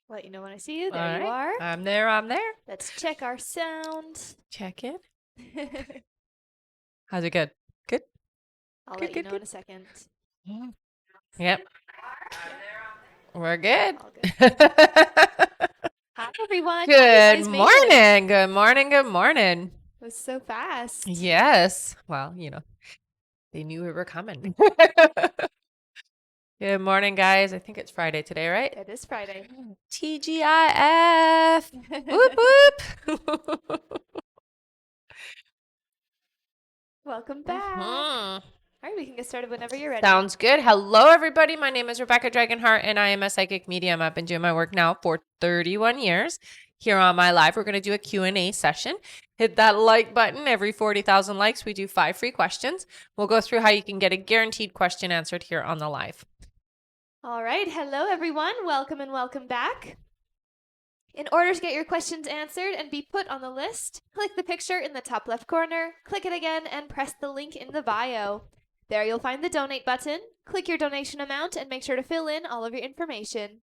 Let you know when I see you. All There you right. are. I'm there. I'm there. Let's check our sound. Check it. How's it good? Good? I'll Good, let you good, know good. in a second. Yep. We're good. All good. Hi, everyone. You Good guys made it. morning. Good morning. Good morning. It was so fast. Yes. Well, you know, they knew we were coming. Good morning, guys. I think it's Friday today, right? It is Friday. TGIF. Whoop, whoop. Welcome back. All right, we can get started whenever you're ready. Sounds good. Hello, everybody. My name is Rebecca Dragonheart, and I am a psychic medium. I've been doing my work now for 31 years. Here on my live, we're going to do a Q&A session. Hit that like button. Every 40,000 likes, we do 5 free questions. We'll go through how you can get a guaranteed question answered here on the live. All right. Hello, everyone. Welcome and welcome back. In order to get your questions answered and be put on the list, click the picture in the top left corner, click it again, and press the link in the bio. There you'll find the donate button. Click your donation amount and make sure to fill in all of your information.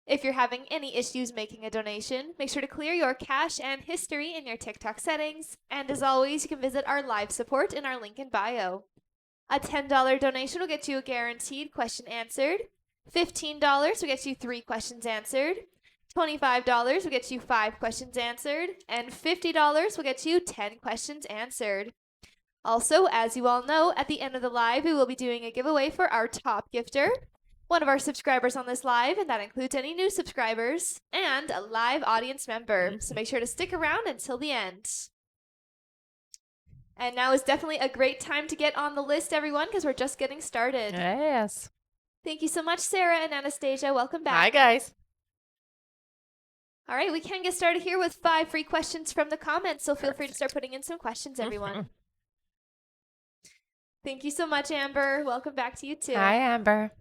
If you're having any issues making a donation, make sure to clear your cache and history in your TikTok settings. And as always, you can visit our live support in our link in bio. A $10 donation will get you a guaranteed question answered. $15 will get you 3 questions answered. $25 will get you 5 questions answered. And $50 will get you 10 questions answered. Also, as you all know, at the end of the live, we will be doing a giveaway for our top gifter, one of our subscribers on this live, and that includes any new subscribers, and a live audience member. So make sure to stick around until the end. And now is definitely a great time to get on the list, everyone, because we're just getting started. Yes. Thank you so much, Sarah and Anastasia. Welcome back. Hi, guys. All right, we can get started here with 5 free questions from the comments, so feel free to start putting in some questions, everyone. Thank you so much, Amber. Welcome back to you, too. Hi, Amber.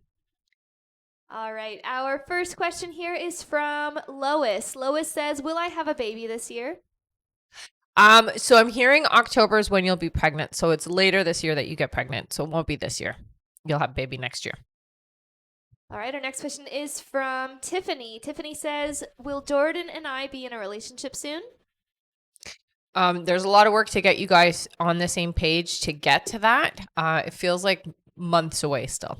All right, our first question here is from Lois. Lois says, will I have a baby this year? So I'm hearing October is when you'll be pregnant. So it's later this year that you get pregnant. So it won't be this year. You'll have a baby next year. All right, our next question is from Tiffany. Tiffany says, will Jordan and I be in a relationship soon? There's a lot of work to get you guys on the same page to get to that. It feels like months away still.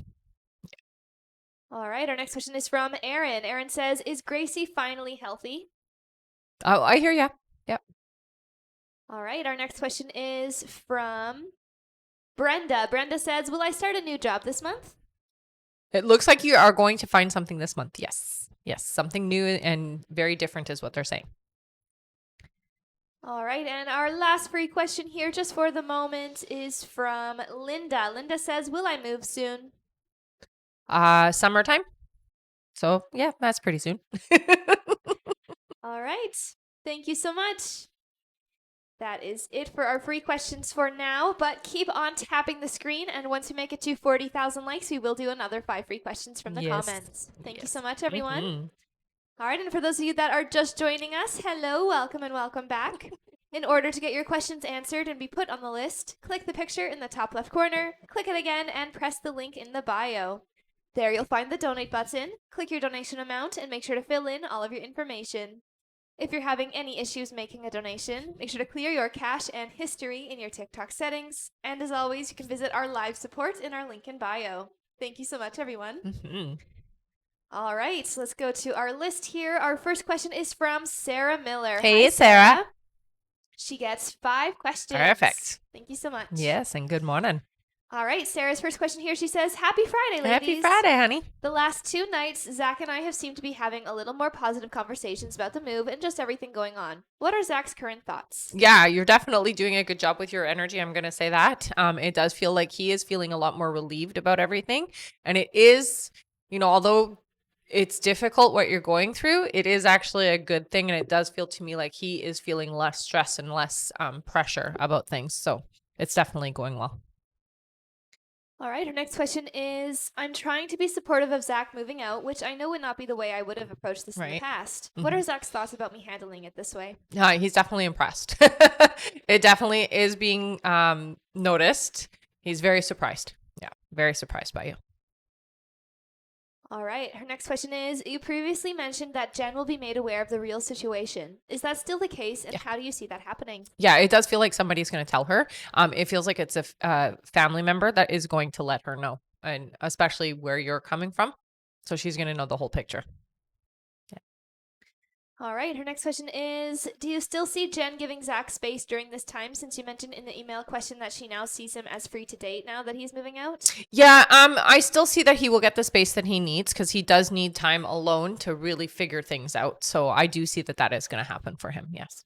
All right, our next question is from Erin. Erin says, is Gracie finally healthy? Oh, I hear ya. Yep. All right, our next question is from Brenda. Brenda says, will I start a new job this month? It looks like you are going to find something this month. Yes. Yes. Something new and very different is what they're saying. All right, and our last free question here just for the moment is from Linda. Linda says, will I move soon? Summertime. So yeah, that's pretty soon. All right. Thank you so much. That is it for our free questions for now, but keep on tapping the screen, and once we make it to 40,000 likes, we will do another 5 free questions from the comments. Thank you so much, everyone. All right, and for those of you that are just joining us, hello, welcome, and welcome back. In order to get your questions answered and be put on the list, click the picture in the top left corner, click it again, and press the link in the bio. There you'll find the donate button, click your donation amount, and make sure to fill in all of your information. If you're having any issues making a donation, make sure to clear your cache and history in your TikTok settings. And as always, you can visit our live support in our link in bio. Thank you so much, everyone. All right, so let's go to our list here. Our first question is from Sarah Miller. Hey, Hi, Sarah. She gets 5 questions. Perfect. Thank you so much. Yes, and good morning. All right, Sarah's first question here. She says, happy Friday, ladies. Happy Friday, honey. The last 2 nights, Zach and I have seemed to be having a little more positive conversations about the move and just everything going on. What are Zach's current thoughts? Yeah, you're definitely doing a good job with your energy. I'm going to say that. It does feel like he is feeling a lot more relieved about everything. And it is, although it's difficult what you're going through, it is actually a good thing. And it does feel to me like he is feeling less stress and less pressure about things. So it's definitely going well. All right, her next question is I'm trying to be supportive of Zach moving out, which I know would not be the way I would have approached this in the Right. past. What are Zach's thoughts about me handling it this way? He's definitely impressed. It definitely is being noticed. He's very surprised. Yeah, very surprised by you. All right, her next question is you previously mentioned that Jen will be made aware of the real situation. Is that still the case, and how do you see that happening? Yeah, it does feel like somebody's going to tell her. It feels like it's a family member that is going to let her know, and especially where you're coming from. So she's going to know the whole picture. All right, her next question is do you still see Jen giving Zach space during this time since you mentioned in the email question that she now sees him as free to date now that he's moving out? Yeah, I still see that he will get the space that he needs because he does need time alone to really figure things out. So I do see that that is going to happen for him. Yes.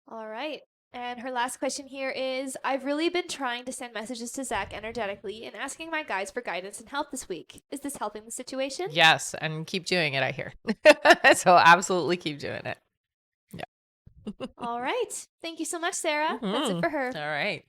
All right. And her last question here is I've really been trying to send messages to Zach energetically and asking my guides for guidance and help this week. Is this helping the situation? Yes, and keep doing it, I hear. So absolutely keep doing it. Yeah. All right. Thank you so much, Sarah. That's it Mhm. for her. All right.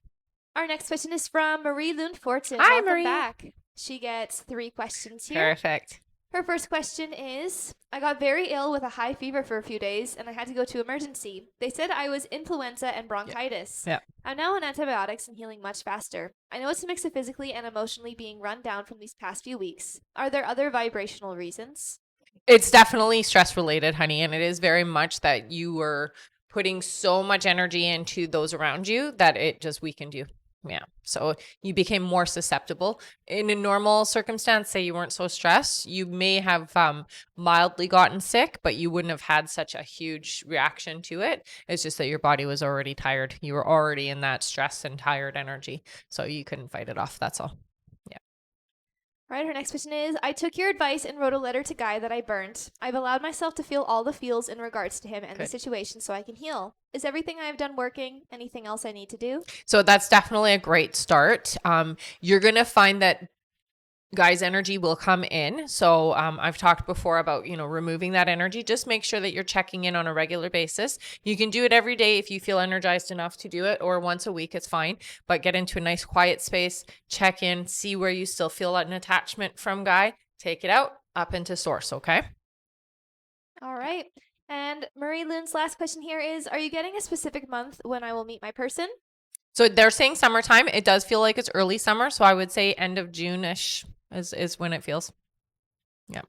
Our next question is from Marie Lund Fortin. Hi, Welcome Marie. back. She gets 3 questions here. Perfect. Her first question is I got very ill with a high fever for a few days and I had to go to emergency. They said I was influenza and bronchitis. Yeah. I'm now on antibiotics and healing much faster. I know it's a mix of physically and emotionally being run down from these past few weeks. Are there other vibrational reasons? It's definitely stress related, honey. And it is very much that you were putting so much energy into those around you that it just weakened you. Yeah. So you became more susceptible. In a normal circumstance, say you weren't so stressed, you may have mildly gotten sick, but you wouldn't have had such a huge reaction to it. It's just that your body was already tired. You were already in that stress and tired energy. So you couldn't fight it off. That's all. All right, her next question is I took your advice and wrote a letter to Guy that I burnt. I've allowed myself to feel all the feels in regards to him and the Good. situation so I can heal. Is everything I have done working? Anything else I need to do? So that's definitely a great start. You're going to find that Guy's energy will come in. So I've talked before about, removing that energy. Just make sure that you're checking in on a regular basis. You can do it every day if you feel energized enough to do it, or once a week, it's fine. But get into a nice quiet space, check in, see where you still feel an attachment from Guy, take it out, up into source, okay? All right. And Marie Loon's last question here is are you getting a specific month when I will meet my person? So they're saying summertime. It does feel like it's early summer. So I would say end of June-ish is when it feels. Yeah.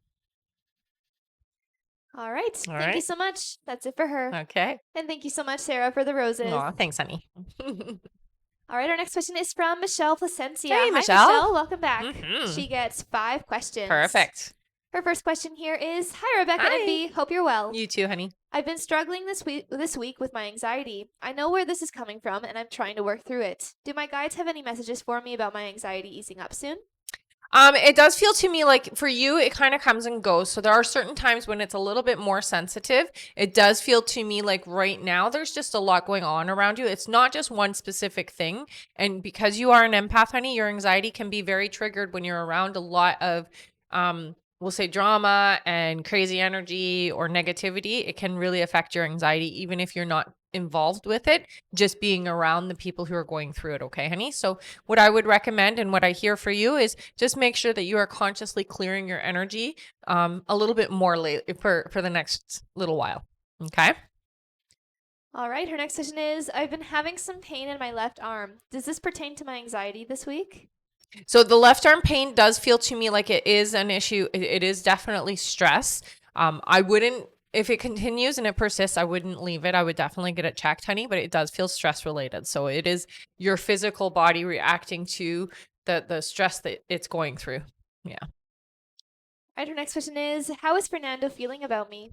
All right. All Thank you right. so much. That's it for her. Okay. And thank you so much, Sarah, for the roses. Aw, thanks, honey. All right, our next question is from Michelle Placencia. Hey, Hi, Michelle. welcome back. Mhm. She gets 5 questions. Perfect. Her first question here is Hi, Rebecca Hi. and B. Hope you're well. You too, honey. I've been struggling this week with my anxiety. I know where this is coming from, and I'm trying to work through it. Do my guides have any messages for me about my anxiety easing up soon? It does feel to me like for you, it kind of comes and goes. So there are certain times when it's a little bit more sensitive. It does feel to me like right now, there's just a lot going on around you. It's not just one specific thing. And because you are an empath, honey, your anxiety can be very triggered when you're around a lot of, we'll say drama and crazy energy or negativity. It can really affect your anxiety, even if you're not involved with it, just being around the people who are going through it. Okay, honey? So what I would recommend and what I hear for you is just make sure that you are consciously clearing your energy a little bit more for the next little while. Okay. All right, her next question is I've been having some pain in my left arm. Does this pertain to my anxiety this week? So the left arm pain does feel to me like it is an issue. It is definitely stress. I wouldn't, if it continues and it persists, I wouldn't leave it. I would definitely get it checked, honey, but it does feel stress related. So it is your physical body reacting to the stress that it's going through. Yeah. All right, her next question is How is Fernando feeling about me?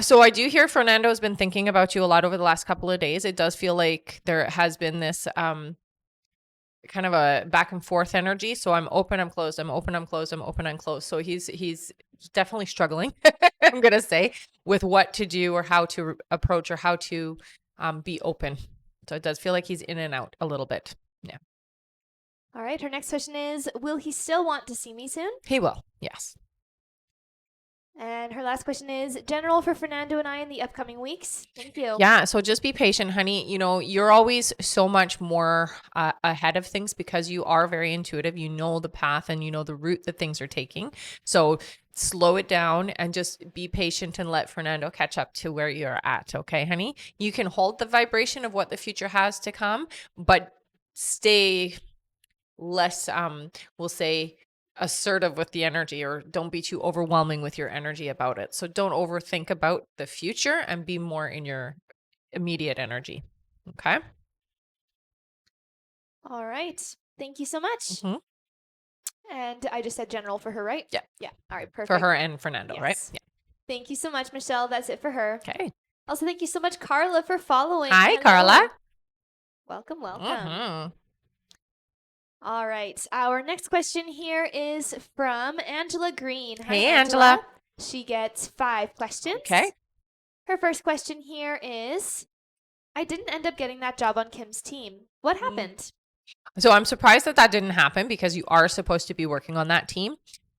So I do hear Fernando has been thinking about you a lot over the last couple of days. It does feel like there has been this kind of a back and forth energy. So I'm open, I'm closed, I'm open, I'm closed, I'm open, I'm closed. So he's definitely struggling, I'm gonna say, with what to do or how to approach or how to be open. So it does feel like he's in and out a little bit. Yeah. All right, her next question is Will he still want to see me soon? He will. Yes. And her last question is general for Fernando and I in the upcoming weeks. Thank you. Yeah, so just be patient, honey. You know, you're always so much more ahead of things because you are very intuitive. You know the path and you know the route that things are taking. So slow it down and just be patient and let Fernando catch up to where you're at. Okay, honey? You can hold the vibration of what the future has to come, but stay less, we'll say, assertive with the energy, or don't be too overwhelming with your energy about it. So don't overthink about the future and be more in your immediate energy. Okay. All right. Thank you so much. Mhm. And I just said general for her, right? Yeah. Yeah. All right. Perfect. For her and Fernando, right? Yes. Thank you so much, Michelle. That's it for her. Yeah. Okay. Also, thank you so much, Carla, for following. Hi, Hello. Carla. Welcome, welcome. Mhm. All right. Our next question here is from Angela Green. Hi, Hey, Angela. She gets 5 questions. Okay. Her first question here is I didn't end up getting that job on Kim's team. What happened? So I'm surprised that didn't happen because you are supposed to be working on that team.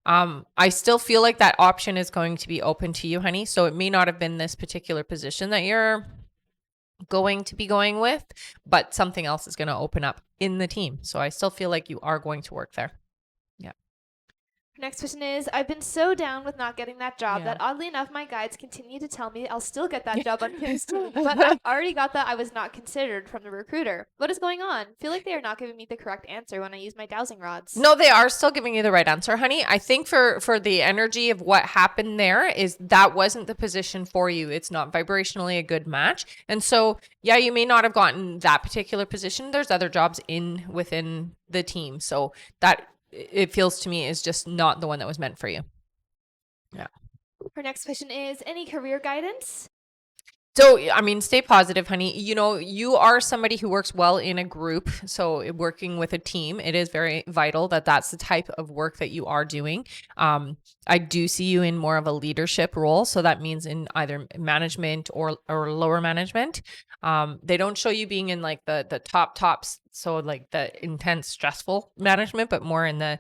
I still feel like that option is going to be open to you, honey. So it may not have been this particular position that you're going to be going with, but something else is going to open up in the team. So I still feel like you are going to work there. Next question is I've been so down with not getting that job Yeah. that oddly enough, my guides continue to tell me I'll still get that job on Kim's team, but I already got that I was not considered from the recruiter. What is going on? Feel like they are not giving me the correct answer when I use my dowsing rods. No, they are still giving you the right answer, honey. I think for the energy of what happened there is that wasn't the position for you. It's not vibrationally a good match. And so, yeah, you may not have gotten that particular position. There's other jobs within the team. So that it feels to me is just not the one that was meant for you. Yeah. Her next question is any career guidance? So, I mean, stay positive, honey. You know, you are somebody who works well in a group. So, working with a team, it is very vital that that's the type of work that you are doing. I do see you in more of a leadership role. So, that means in either management or lower management. They don't show you being in like the tops. So, like the intense, stressful management, but more in the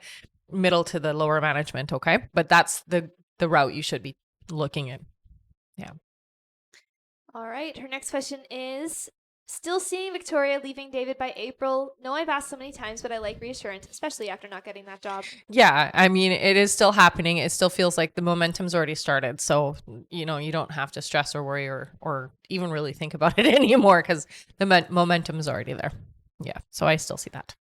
middle to the lower management. Okay. But that's the route you should be looking at. Yeah. All right. Her next question is still seeing Victoria leaving David by April. No, I've asked so many times, but I like reassurance, especially after not getting that job. Yeah, I mean, it is still happening. It still feels like the momentum's already started. So, you know, you don't have to stress or worry or even really think about it anymore because the momentum is already there. Yeah, so I still see that.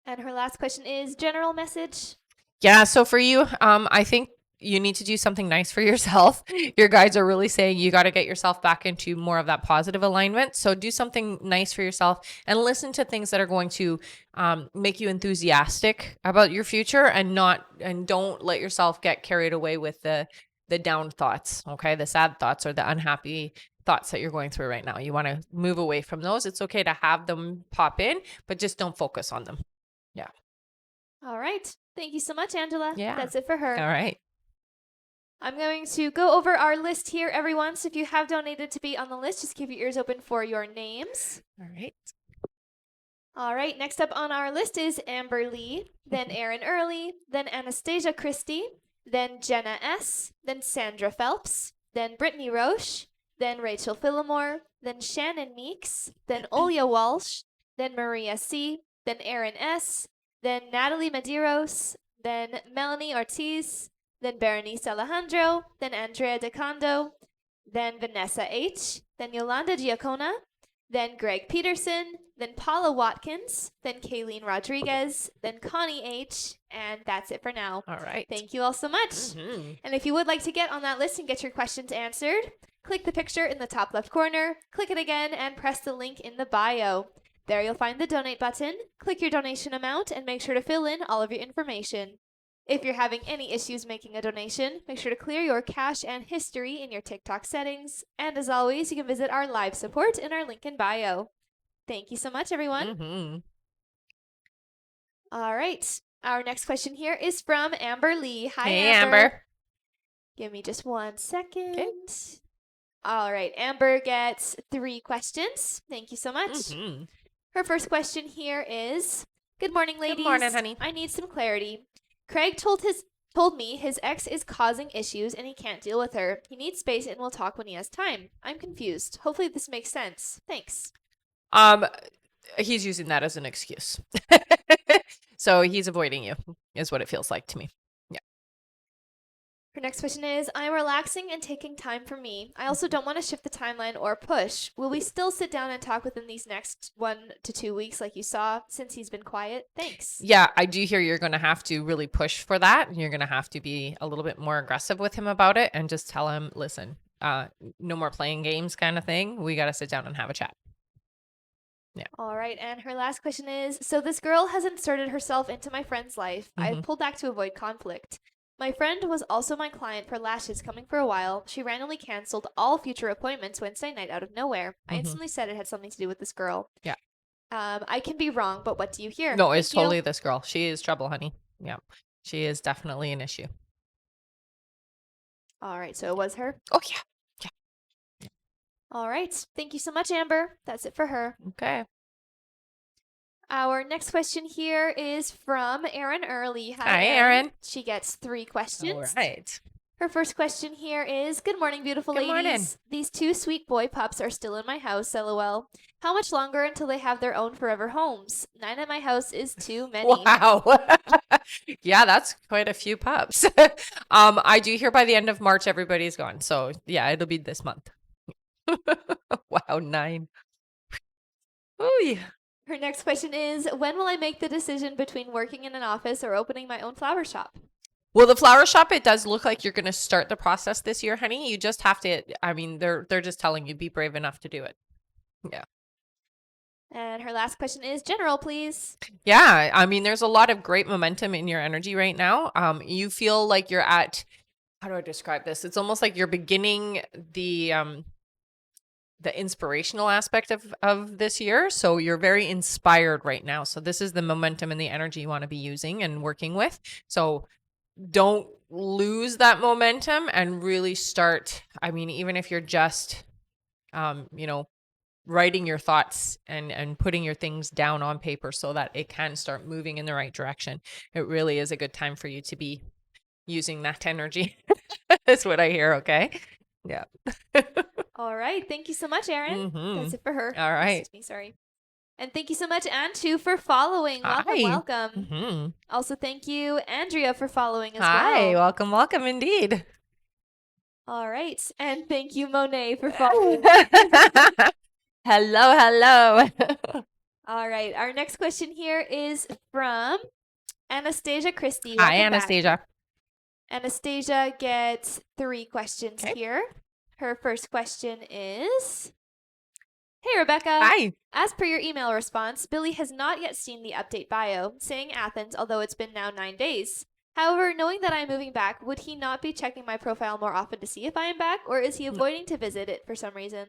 And her last question is general message. Yeah, so for you, I think you need to do something nice for yourself. Your guides are really saying you got to get yourself back into more of that positive alignment. So do something nice for yourself and listen to things that are going to make you enthusiastic about your future and don't let yourself get carried away with the down thoughts, okay? The sad thoughts or the unhappy thoughts that you're going through right now. You want to move away from those. It's okay to have them pop in, but just don't focus on them. Yeah. All right. Thank you so much, Angela. Yeah. That's it for her. All right. I'm going to go over our list here, everyone. So if you have donated to be on the list, just keep your ears open for your names. All right. All right. Next up on our list is Amber Lee, then Aaron Early, then Anastasia Christie, then Jenna S., then Sandra Phelps, then Brittany Roche, then Rachel Phillimore, then Shannon Meeks, then Olya Walsh, then Maria C., then Aaron S., then Natalie Medeiros, then Melanie Ortiz, then Berenice Alejandro, then Andrea DeCondo, then Vanessa H., then Yolanda Giacona, then Greg Peterson, then Paula Watkins, then Kayleen Rodriguez, then Connie H., and that's it for now. All right. Thank you all so much. Mm-hmm. And if you would like to get on that list and get your questions answered, click the picture in the top left corner, click it again, and press the link in the bio. There you'll find the donate button, click your donation amount, and make sure to fill in all of your information. If you're having any issues making a donation, make sure to clear your cache and history in your TikTok settings. And as always, you can visit our live support in our link in bio. Thank you so much, everyone. Mm-hmm. All right. Our next question here is from Amber Lee. Hi, Hey, Amber. Amber. Give me just 1 second. Okay. All right. Amber gets 3 questions. Thank you so much. Mm-hmm. Her first question here is, good morning, ladies. morning, honey. I need some clarity. Craig told his told me his ex is causing issues and he can't deal with her. He needs space and will talk when he has time. I'm confused. Hopefully this makes sense. Thanks. He's using that as an excuse. So he's avoiding you, is what it feels like to me. Yeah. Her next question is, I'm relaxing and taking time for me. I also don't want to shift the timeline or push. Will we still sit down and talk within these next 1 to 2 weeks like you saw, since he's been quiet? Thanks. Yeah, I do hear you're going to have to really push for that. You're going to have to be a little bit more aggressive with him about it and just tell him, listen, no more playing games kind of thing. We got to sit down and have a chat. Yeah. All right. And her last question is, so this girl has inserted herself into my friend's life. I've pulled back to avoid conflict. My friend was also my client for lashes coming for a while. She randomly canceled all future appointments Wednesday night out of nowhere. I instantly said it had something to do with this girl. Yeah. I can be wrong, but what do you hear? No, it's Thank you. totally this girl. She is trouble, honey. Yeah. She is definitely an issue. All right. So it was her. Oh, yeah. All right. Thank you so much, Amber. That's it for her. Okay. Our next question here is from Erin Early. Hi, Erin. She gets 3 questions. All right. Her first question here is, good morning, beautiful Good ladies. morning. These 2 sweet boy pups are still in my house, lol. How much longer until they have their own forever homes? 9 at my house is too many. Wow. Yeah, that's quite a few pups. I do hear by the end of March, everybody's gone. So yeah, it'll be this month. Wow, 9. Oh, yeah. Her next question is, when will I make the decision between working in an office or opening my own flower shop? Well, the flower shop, it does look like you're going to start the process this year, honey. You just have to, I mean, they're just telling you be brave enough to do it. Yeah. And her last question is, general, please. Yeah, I mean, there's a lot of great momentum in your energy right now. You feel like you're at, how do I describe this? It's almost like you're beginning the inspirational aspect of this year. So you're very inspired right now. So this is the momentum and the energy you want to be using and working with. So don't lose that momentum and really start. I mean, even if you're just, writing your thoughts and putting your things down on paper so that it can start moving in the right direction. It really is a good time for you to be using that energy. That's what I hear. Okay. Yeah. All right. Thank you so much, Erin. That's it for her. All right. Excuse me. Sorry. And thank you so much, Antu, for following. Welcome, Hi. welcome. Also, thank you, Andrea, for following as well. Hi. Welcome indeed. All right. And thank you, Monet, for following. Hello. All right. Our next question here is from Anastasia Christie. Hi, Welcome back. Anastasia. Anastasia gets 3 questions here. Her first question is, hey, Rebecca. Hi. As per your email response, Billy has not yet seen the update bio, saying Athens, although it's been now 9 days. However, knowing that I am moving back, would he not be checking my profile more often to see if I am back, or is he avoiding to visit it for some reason?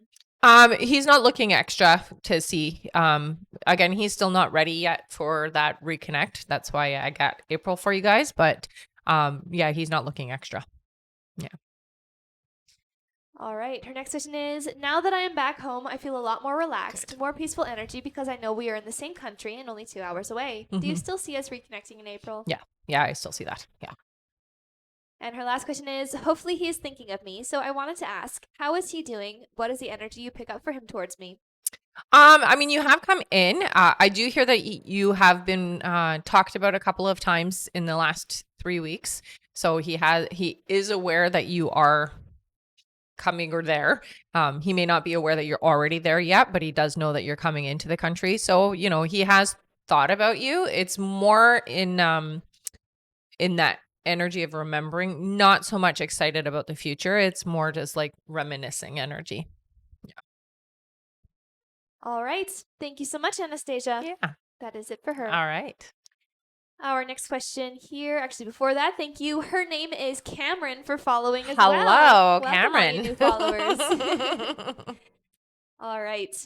He's not looking extra to see. Again, he's still not ready yet for that reconnect. That's why I got April for you guys. But yeah, he's not looking extra. Yeah. All right. Her next question is, now that I am back home, I feel a lot more relaxed, more peaceful energy because I know we are in the same country and only 2 hours away. Do you still see us reconnecting in April? Yeah, I still see that. Yeah. And her last question is, hopefully he is thinking of me. So I wanted to ask, how is he doing? What is the energy you pick up for him towards me? I mean, you have come in. I do hear that you have been talked about a couple of times in the last 3 weeks. So he is aware that you are coming or there. He may not be aware that you're already there yet, but he does know that you're coming into the country. So, he has thought about you. It's more in that energy of remembering, not so much excited about the future. It's more just like reminiscing energy. Yeah. All right. Thank you so much, Anastasia. Yeah. That is it for her. All right. Our next question here, actually before that, thank you. Her name is Cameron for following as Hello, well. Cameron. Welcome, all you new followers. All right.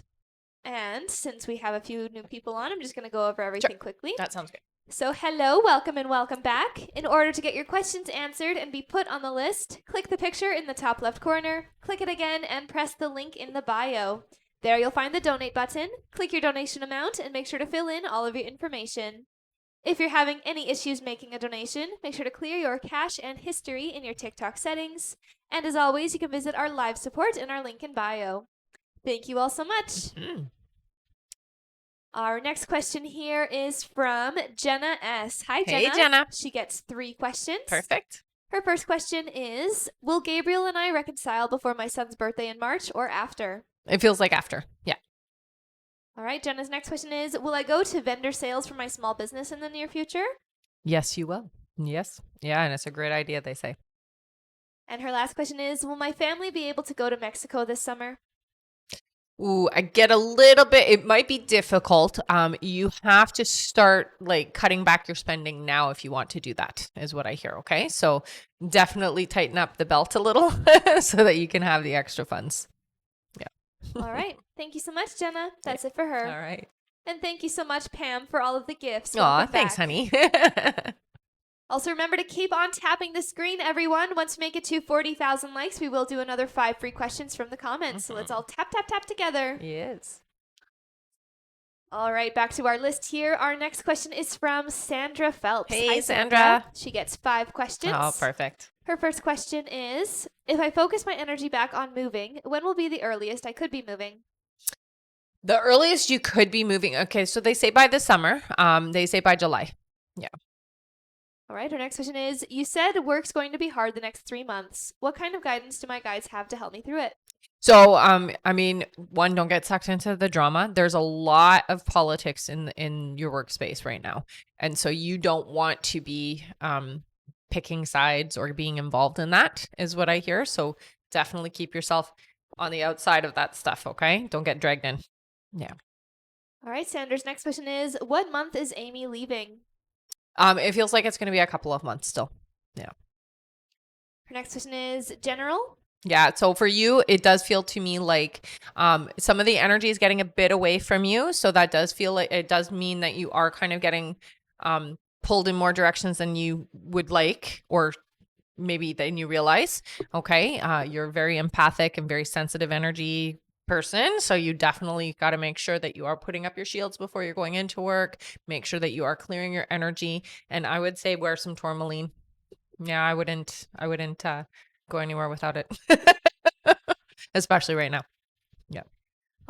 And since we have a few new people on, I'm just going to go over everything quickly. That sounds good. So hello, welcome, and welcome back. In order to get your questions answered and be put on the list, click the picture in the top left corner, click it again, and press the link in the bio. There you'll find the donate button. Click your donation amount and make sure to fill in all of your information. If you're having any issues making a donation, make sure to clear your cache and history in your TikTok settings. And as always, you can visit our live support in our link in bio. Thank you all so much. Our next question here is from Jenna S. Hi, Jenna. Hey, Jenna. She gets 3 questions. Perfect. Her first question is, will Gabriel and I reconcile before my son's birthday in March or after? It feels like after. Yeah. All right, Jenna's next question is, will I go to vendor sales for my small business in the near future? Yes, you will. Yes. Yeah, and it's a great idea, they say. And her last question is, will my family be able to go to Mexico this summer? Ooh, I get a little bit, it might be difficult. You have to start like cutting back your spending now if you want to do that, is what I hear. Okay. So definitely tighten up the belt a little so that you can have the extra funds. Yeah. All right. Thank you so much, Jenna. That's it for her. All right. And thank you so much, Pam, for all of the gifts. Aw, Welcome thanks, back. honey. Also, remember to keep on tapping the screen, everyone. Once we make it to 40,000 likes, we will do another 5 free questions from the comments. So let's all tap, tap, tap together. Yes. All right, back to our list here. Our next question is from Sandra Phelps. Hey, Hi, Sandra. She gets 5 questions. Oh, perfect. Her first question is, if I focus my energy back on moving, when will be the earliest I could be moving? The earliest you could be moving. Okay, so they say by the summer. They say by July. Yeah. All right, her next question is, you said work's going to be hard the next 3 months. What kind of guidance do my guides have to help me through it? So, I mean, one, don't get sucked into the drama. There's a lot of politics in your workspace right now. And so you don't want to be picking sides or being involved in that, is what I hear. So definitely keep yourself on the outside of that stuff, okay? Don't get dragged in. Yeah. All right, Sandra's next question is, what month is Amy leaving? It feels like it's going to be a couple of months still. Yeah. Her next question is, general? Yeah. So for you, it does feel to me like some of the energy is getting a bit away from you. So that does feel like it does mean that you are kind of getting pulled in more directions than you would like, or maybe than you realize. Okay. You're very empathic and very sensitive energy person. So you definitely got to make sure that you are putting up your shields before you're going into work. Make sure that you are clearing your energy. And I would say wear some tourmaline. Yeah, I wouldn't go anywhere without it. Especially right now. Yeah.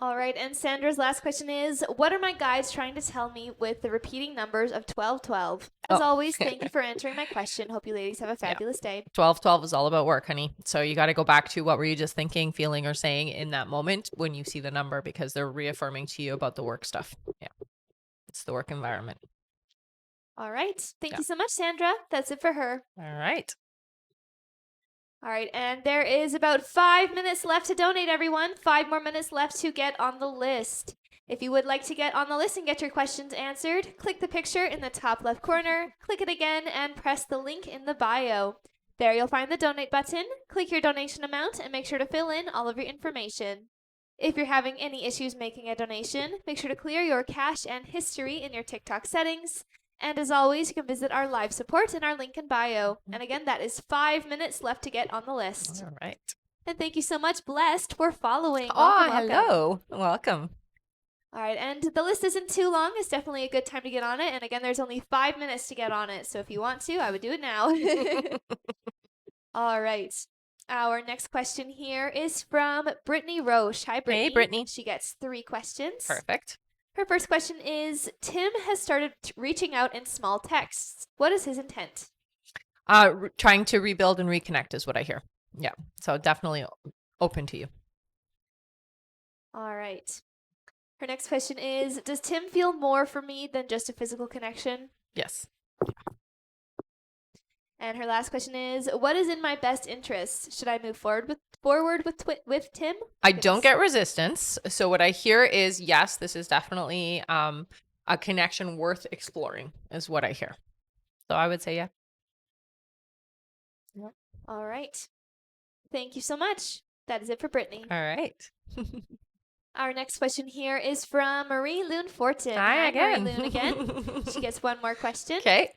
All right, and Sandra's last question is, what are my guides trying to tell me with the repeating numbers of 1212? As always, thank you for answering my question. Hope you ladies have a fabulous day. 1212 is all about work, honey. So you got to go back to what were you just thinking, feeling, or saying in that moment when you see the number, because they're reaffirming to you about the work stuff. Yeah. It's the work environment. All right. Thank you so much, Sandra. That's it for her. All right. All right, and there is about 5 minutes left to donate, everyone. 5 more minutes left to get on the list. If you would like to get on the list and get your questions answered, click the picture in the top left corner, click it again, and press the link in the bio. There you'll find the donate button. Click your donation amount and make sure to fill in all of your information. If you're having any issues making a donation, make sure to clear your cache and history in your TikTok settings. And as always, you can visit our live support in our link in bio. And again, that is 5 minutes left to get on the list. All right. And thank you so much, Blessed, for following. Oh, Welcome. hello. Welcome. All right, and the list isn't too long. It's definitely a good time to get on it. And again, there's only 5 minutes to get on it. So if you want to, I would do it now. All right. Our next question here is from Brittany Roche. Hi, Brittany. Hey, Brittany. She gets 3 questions. Perfect. Her first question is, Tim has started reaching out in small texts. What is his intent? Trying to rebuild and reconnect is what I hear. Yeah. So definitely open to you. All right. Her next question is, does Tim feel more for me than just a physical connection? Yes. And her last question is, what is in my best interest? Should I move forward with Tim? I don't get resistance. So what I hear is, yes, this is definitely a connection worth exploring is what I hear. So I would say, yeah. Yep. All right. Thank you so much. That is it for Brittany. All right. Our next question here is from Marie Loon Fortin. Hi again. Marie Loon again. She gets 1 more question. Okay.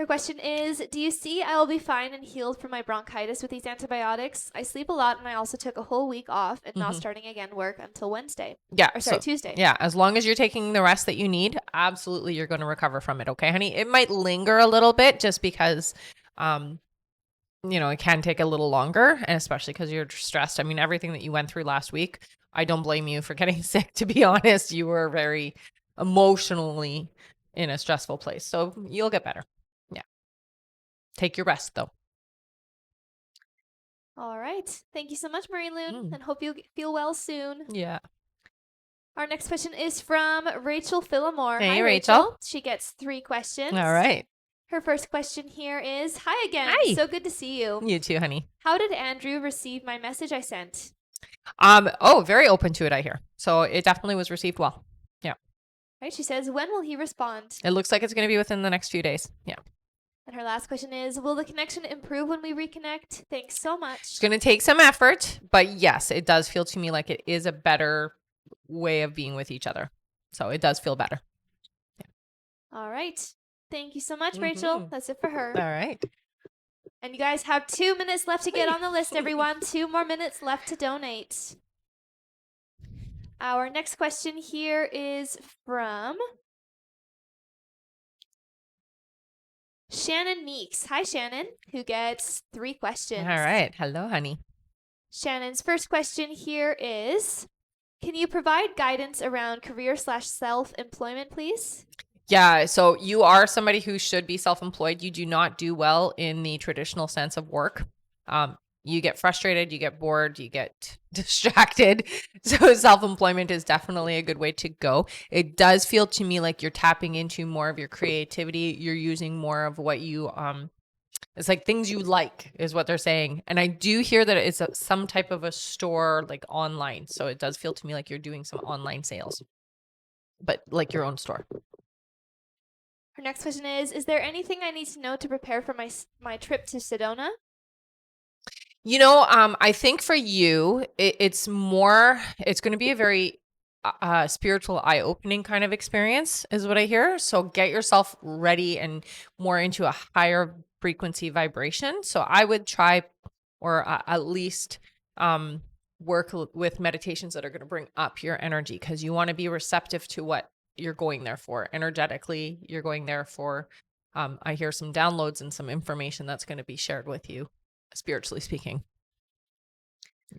Her question is, do you see I will be fine and healed from my bronchitis with these antibiotics? I sleep a lot and I also took a whole week off and not starting again work until Wednesday. Yeah. Or sorry, Tuesday. Yeah. As long as you're taking the rest that you need, absolutely you're going to recover from it. Okay, honey? It might linger a little bit just because, it can take a little longer, and especially because you're stressed. I mean, everything that you went through last week, I don't blame you for getting sick, to be honest. You were very emotionally in a stressful place. So you'll get better. Yeah. Take your rest, though. All right. Thank you so much, Marie Loon, and hope you feel well soon. Yeah. Our next question is from Rachel Phillimore. Hey, Hi, Rachel. She gets 3 questions. All right. Her first question here is, hi again. Hi. So good to see you. You too, honey. How did Andrew receive my message I sent? Very open to it, I hear. So it definitely was received well. Yeah. Right. She says, when will he respond? It looks like it's going to be within the next few days. Yeah. And her last question is, will the connection improve when we reconnect? Thanks so much. It's going to take some effort, but yes, it does feel to me like it is a better way of being with each other. So it does feel better. Yeah. All right. Thank you so much, Rachel. That's it for her. All right. And you guys have 2 minutes left to get on the list, everyone. 2 more minutes left to donate. Our next question here is from Shannon Meeks. Hi, Shannon, who gets 3 questions. All right. Hello, honey. Shannon's first question here is, can you provide guidance around career/self-employment, please? Yeah, so you are somebody who should be self-employed. You do not do well in the traditional sense of work. You get frustrated, you get bored, you get distracted. So self-employment is definitely a good way to go. It does feel to me like you're tapping into more of your creativity. You're using more of what you it's like things you like is what they're saying. And I do hear that it's some type of a store like online. So it does feel to me like you're doing some online sales, but like your own store. Her next question is there anything I need to know to prepare for my trip to Sedona? I think for you, it's going to be a very spiritual eye-opening kind of experience is what I hear. So get yourself ready and more into a higher frequency vibration. So I would try or at least work with meditations that are going to bring up your energy, because you want to be receptive to what you're going there for. Energetically, you're going there for, I hear some downloads and some information that's going to be shared with you, spiritually speaking.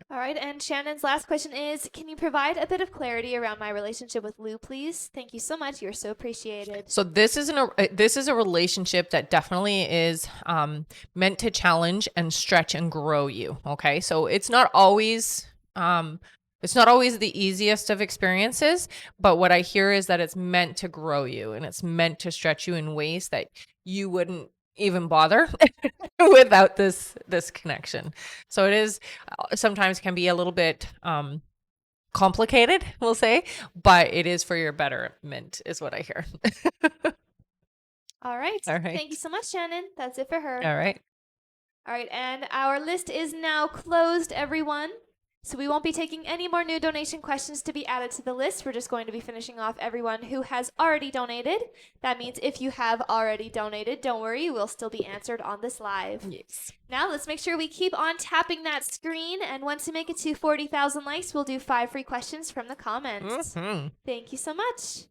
All right. And Shannon's last question is, can you provide a bit of clarity around my relationship with Lou, please? Thank you so much. You're so appreciated. So this is a relationship that definitely is meant to challenge and stretch and grow you. Okay. So it's not always the easiest of experiences, but what I hear is that it's meant to grow you and it's meant to stretch you in ways that you wouldn't even bother without this connection. So it is sometimes can be a little bit complicated, we'll say, but it is for your betterment is what I hear. All right. Thank you so much, Shannon. That's it for her. All right. And our list is now closed, everyone. So we won't be taking any more new donation questions to be added to the list. We're just going to be finishing off everyone who has already donated. That means if you have already donated, don't worry, we'll still be answered on this live. Yes. Now let's make sure we keep on tapping that screen. And once we make it to 40,000 likes, we'll do 5 free questions from the comments. Thank you so much.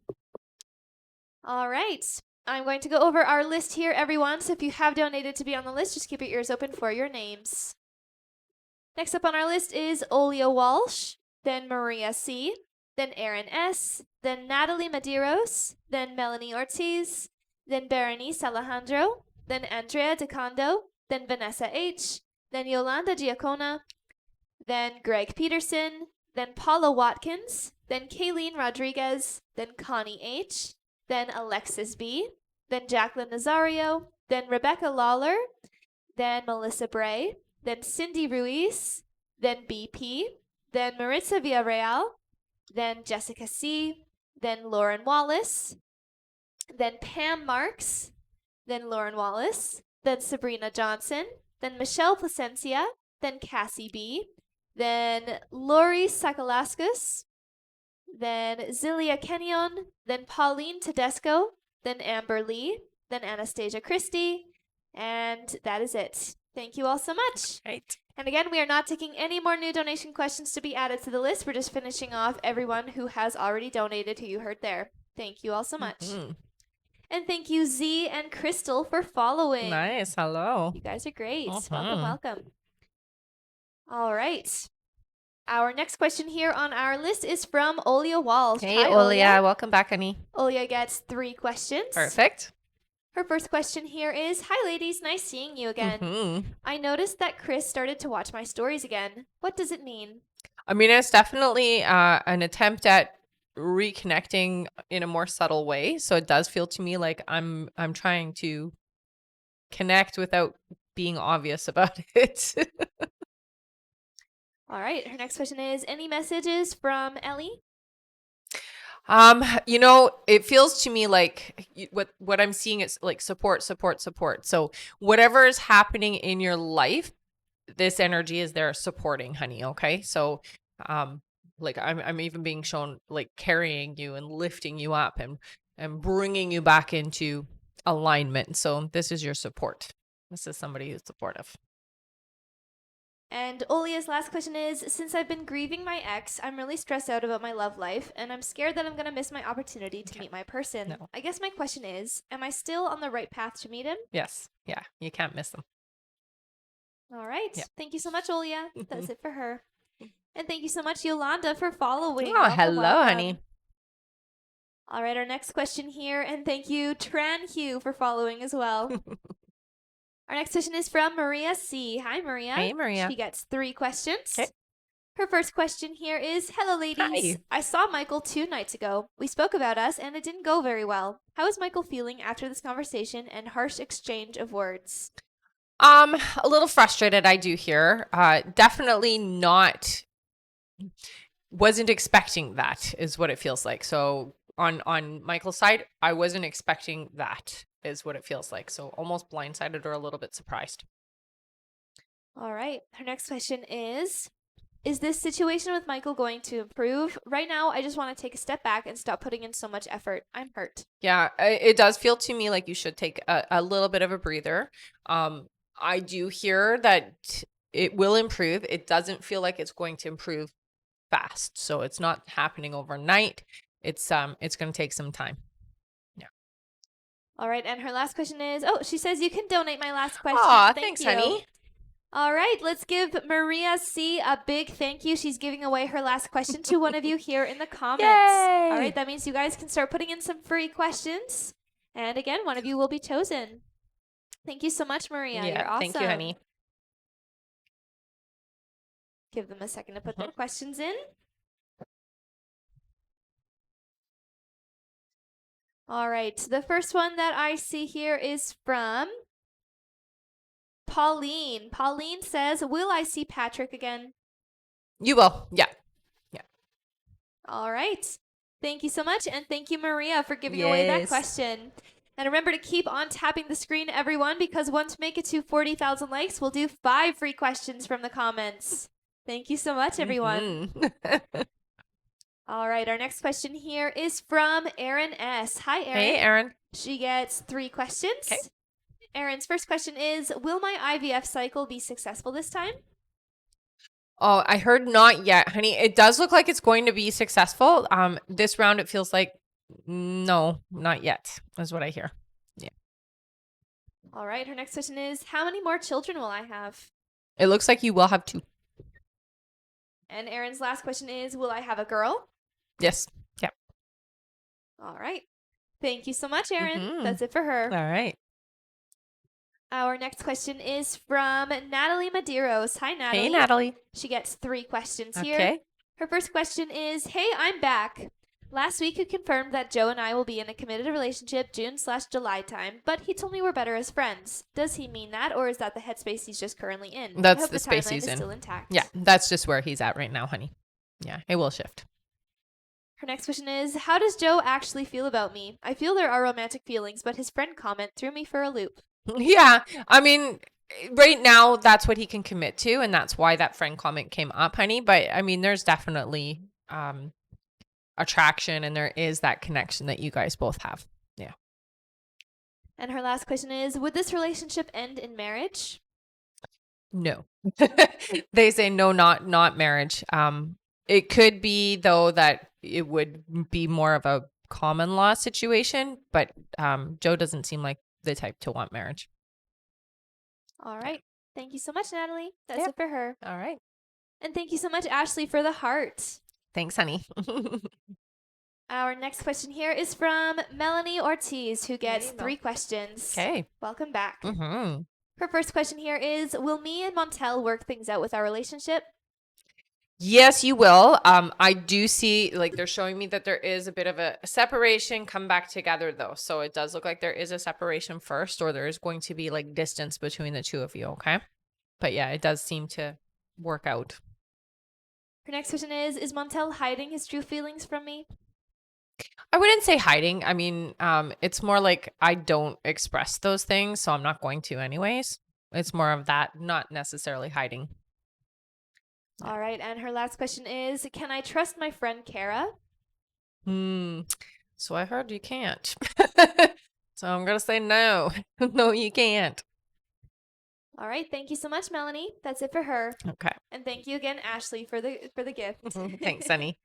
All right. I'm going to go over our list here, everyone. So if you have donated to be on the list, just keep your ears open for your names. Next up on our list is Olia Walsh, then Maria C., then Aaron S., then Natalie Medeiros, then Melanie Ortiz, then Berenice Alejandro, then Andrea DeCondo, then Vanessa H., then Yolanda Giacona, then Greg Peterson, then Paula Watkins, then Kayleen Rodriguez, then Connie H., then Alexis B., then Jacqueline Nazario, then Rebecca Lawler, then Melissa Bray, then Cindy Ruiz, then BP, then Maritza Villarreal, then Jessica C., then Lauren Wallace, then Pam Marks, then Lauren Wallace, then Sabrina Johnson, then Michelle Placencia, then Cassie B., then Lori Sakalaskas, then Zilia Kenyon, then Pauline Tedesco, then Amber Lee, then Anastasia Christie, and that is it. Thank you all so much. Right. And again, we are not taking any more new donation questions to be added to the list. We're just finishing off everyone who has already donated, who you heard there. Thank you all so much. And thank you, Z and Crystal, for following. Nice. Hello. You guys are great. Welcome, welcome. All right. Our next question here on our list is from Olia Walsh. Hey, Hi, Olia. Welcome back, honey. Olia gets 3 questions. Perfect. Her first question here is, hi, ladies. Nice seeing you again. I noticed that Chris started to watch my stories again. What does it mean? I mean, it's definitely an attempt at reconnecting in a more subtle way. So it does feel to me like I'm trying to connect without being obvious about it. All right. Her next question is, any messages from Ellie? You know, it feels to me like what I'm seeing is like support. So whatever is happening in your life, this energy is there supporting, honey. Okay. So, like I'm even being shown like carrying you and lifting you up and bringing you back into alignment. So this is your support. This is somebody who's supportive. And Olia's last question is, since I've been grieving my ex, I'm really stressed out about my love life, and I'm scared that I'm going to miss my opportunity to meet my person. No. I guess my question is, am I still on the right path to meet him? Yes. Yeah. You can't miss them. All right. Yeah. Thank you so much, Olia. That's it for her. And thank you so much, Yolanda, for following. Oh, welcome, hello, welcome. honey. All right, our next question here, and thank you, Tran Hugh, for following as well. Our next question is from Maria C. Hi, Maria. Hey, Maria. She gets 3 questions. Okay. Her first question here is, hello, ladies. Hi. I saw Michael 2 nights ago. We spoke about us, and it didn't go very well. How is Michael feeling after this conversation and harsh exchange of words? A little frustrated, I do hear. Definitely not. Wasn't expecting that, is what it feels like. So on Michael's side, I wasn't expecting that, is what it feels like. So almost blindsided or a little bit surprised. All right. Her next question is this situation with Michael going to improve? Right now, I just want to take a step back and stop putting in so much effort. I'm hurt. Yeah, it does feel to me like you should take a little bit of a breather. I do hear that it will improve. It doesn't feel like it's going to improve fast. So it's not happening overnight. It's going to take some time. Yeah. All right, and her last question is, she says you can donate my last question. Aw, Thank thanks, you. honey. All right, let's give Maria C a big thank you. She's giving away her last question to one of you here in the comments. Yay! All right, that means you guys can start putting in some free questions. And again, one of you will be chosen. Thank you so much, Maria. You're awesome. Thank you, honey. Give them a second to put their questions in. All right, the first one that I see here is from Pauline. Pauline says, will I see Patrick again? You will. Yeah. All right. Thank you so much. And thank you, Maria, for giving away that question. And remember to keep on tapping the screen, everyone, because once we make it to 40,000 likes, we'll do 5 free questions from the comments. Thank you so much, everyone. All right. Our next question here is from Erin S. Hi, Erin. Hey, Erin. She gets 3 questions. Okay. Erin's first question is, will my IVF cycle be successful this time? Oh, I heard not yet, honey. It does look like it's going to be successful. This round, it feels like no, not yet, is what I hear. Yeah. All right. Her next question is, how many more children will I have? It looks like you will have 2. And Erin's last question is, will I have a girl? Yes. Yep. All right. Thank you so much, Erin. That's it for her. All right. Our next question is from Natalie Medeiros. Hi, Natalie. Hey, Natalie. She gets 3 questions here. Okay. Her first question is, hey, I'm back. Last week, you confirmed that Joe and I will be in a committed relationship June/July time, but he told me we're better as friends. Does he mean that, or is that the headspace he's just currently in? That's I hope the space timeline he's is in. still intact. Yeah, that's just where he's at right now, honey. Yeah, it will shift. Her next question is, how does Joe actually feel about me? I feel there are romantic feelings, but his friend comment threw me for a loop. Yeah, I mean, right now, that's what he can commit to, and that's why that friend comment came up, honey. But, I mean, there's definitely attraction, and there is that connection that you guys both have. Yeah. And her last question is, would this relationship end in marriage? No. They say no, not marriage. It could be though that it would be more of a common law situation, but Joe doesn't seem like the type to want marriage. All right. Thank you so much, Natalie. That's Yep. it for her. All right. And thank you so much, Ashley, for the heart. Thanks, honey. Our next question here is from Melanie Ortiz, who gets Hey, Mel. 3 questions. Okay. Welcome back. Mm-hmm. Her first question here is, will me and Montel work things out with our relationship? Yes, you will. I do see, like, they're showing me that there is a bit of a separation, come back together though. So it does look like there is a separation first, or there is going to be like distance between the two of you. Okay. But yeah, it does seem to work out. Her next question is Montel hiding his true feelings from me? I wouldn't say hiding. I mean, it's more like I don't express those things, so I'm not going to anyways. It's more of that, not necessarily hiding. All right. And her last question is, can I trust my friend Kara? So I heard you can't. So I'm going to say no. No, you can't. All right. Thank you so much, Melanie. That's it for her. Okay. And thank you again, Ashley, for the gift. Thanks, honey.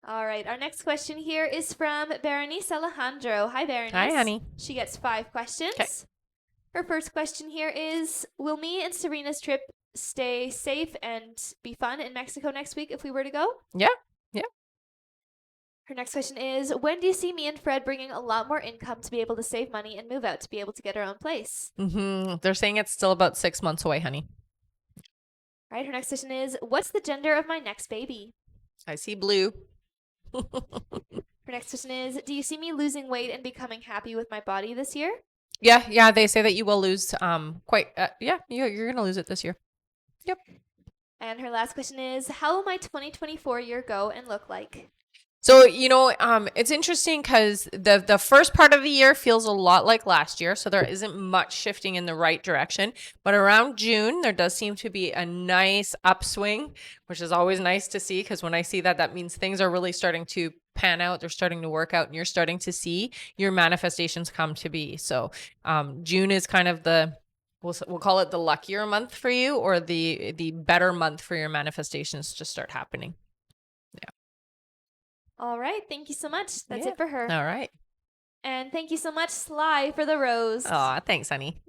All right. Our next question here is from Berenice Alejandro. Hi, Berenice. Hi, honey. She gets 5 questions. Okay. Her first question here is, will me and Serena's trip stay safe and be fun in Mexico next week if we were to go? Yeah. Her next question is, when do you see me and Fred bringing a lot more income to be able to save money and move out to be able to get our own place? They're saying it's still about 6 months away, honey. All right. Her next question is, what's the gender of my next baby? I see blue. Her next question is, do you see me losing weight and becoming happy with my body this year? Yeah, they say that you will lose you're going to lose it this year. Yep. And her last question is, how will my 2024 year go and look like? So, it's interesting because the first part of the year feels a lot like last year. So there isn't much shifting in the right direction. But around June, there does seem to be a nice upswing, which is always nice to see, because when I see that, that means things are really starting to pan out. They're starting to work out, and you're starting to see your manifestations come to be. So June is kind of we'll call it the luckier month for you, or the better month for your manifestations to start happening. All right. Thank you so much. That's Yeah. it for her. All right. And thank you so much, Sly, for the rose. Aw, thanks, honey.